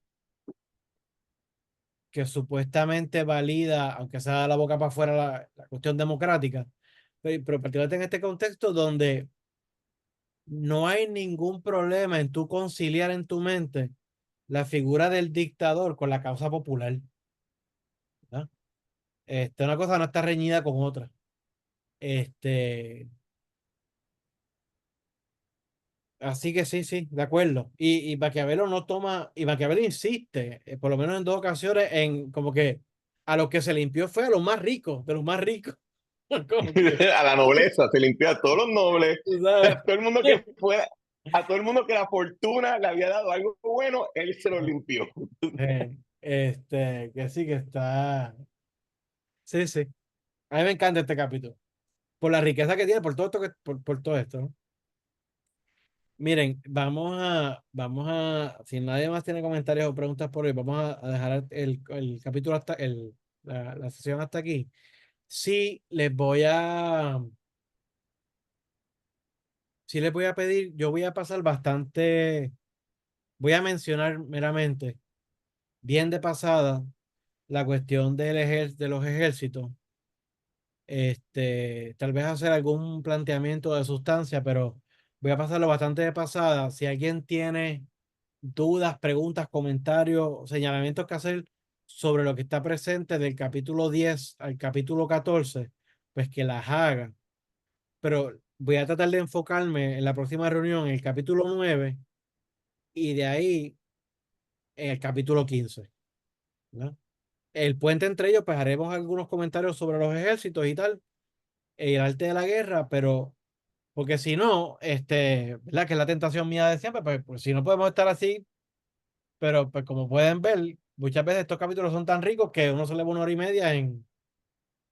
que supuestamente valida, aunque sea de la boca para afuera, la cuestión democrática, pero particularmente en este contexto donde no hay ningún problema en tú conciliar en tu mente la figura del dictador con la causa popular, ¿verdad? Una cosa no está reñida con otra. Este, Así que sí, sí, de acuerdo. Y Maquiavelo no toma, y Maquiavelo insiste, por lo menos en dos ocasiones, en como que a lo que se limpió fue a los más ricos, de los más ricos. Como que, A la nobleza, se limpió a todos los nobles, tú sabes. a todo el mundo que fuera, a todo el mundo que la fortuna le había dado algo bueno, él se lo limpió. Que sí, que está. Sí, sí. A mí me encanta este capítulo. Por la riqueza que tiene, por todo esto, por todo esto, ¿no? Miren, si nadie más tiene comentarios o preguntas por hoy, vamos a dejar el capítulo hasta la sesión hasta aquí. Sí, sí les voy a pedir, yo voy a pasar bastante, voy a mencionar meramente bien de pasada la cuestión de los ejércitos. Tal vez hacer algún planteamiento de sustancia, pero voy a pasarlo bastante de pasada. Si alguien tiene dudas, preguntas, comentarios, señalamientos que hacer sobre lo que está presente del capítulo 10 al capítulo 14, pues que las haga. Pero voy a tratar de enfocarme en la próxima reunión en el capítulo 9 y de ahí en el capítulo 15, ¿no? El puente entre ellos, pues haremos algunos comentarios sobre los ejércitos y tal, el arte de la guerra, pero porque si no, ¿verdad? Que es la tentación mía de siempre, pues si no podemos estar así, pero pues como pueden ver, muchas veces estos capítulos son tan ricos que uno se le va 1 hora y media en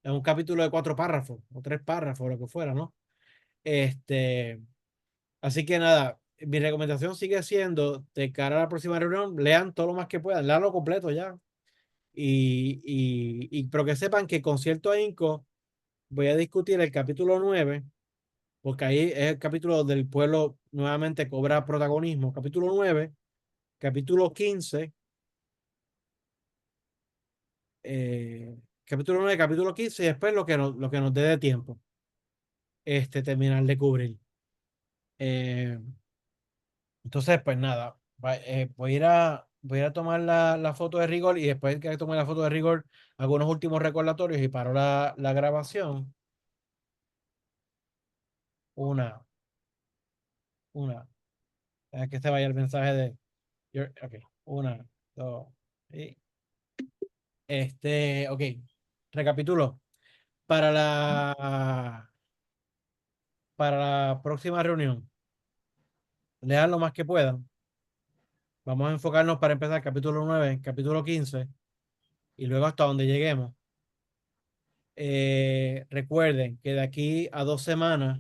un capítulo de 4 párrafos o 3 párrafos, lo que fuera, ¿no? Este, Así que nada, mi recomendación sigue siendo, de cara a la próxima reunión, lean todo lo más que puedan, leanlo completo ya. Pero que sepan que con cierto ahínco voy a discutir el capítulo 9 porque ahí es el capítulo donde el pueblo nuevamente cobra protagonismo. Capítulo 9, capítulo 15, capítulo 9, capítulo 15 y después lo que nos dé de tiempo, terminar de cubrir. Eh, entonces, pues nada, voy a ir a tomar la foto de rigor y después que tome la foto de rigor, hago unos últimos recordatorios y paro la grabación. Una, una. Deja que se vaya el mensaje de... Ok, una, dos, y... ok, recapitulo. Para para la próxima reunión, lean lo más que puedan. Vamos a enfocarnos para empezar capítulo 9, capítulo 15 y luego hasta donde lleguemos. Recuerden que de aquí a 2 semanas,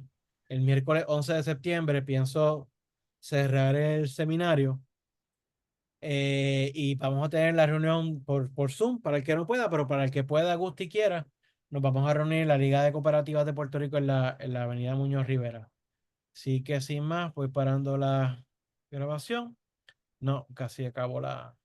el miércoles 11 de septiembre, pienso cerrar el seminario y vamos a tener la reunión por Zoom para el que no pueda, pero para el que pueda, guste y quiera, nos vamos a reunir en la Liga de Cooperativas de Puerto Rico en la avenida Muñoz Rivera. Así que sin más, voy parando la grabación. No, casi acabó la...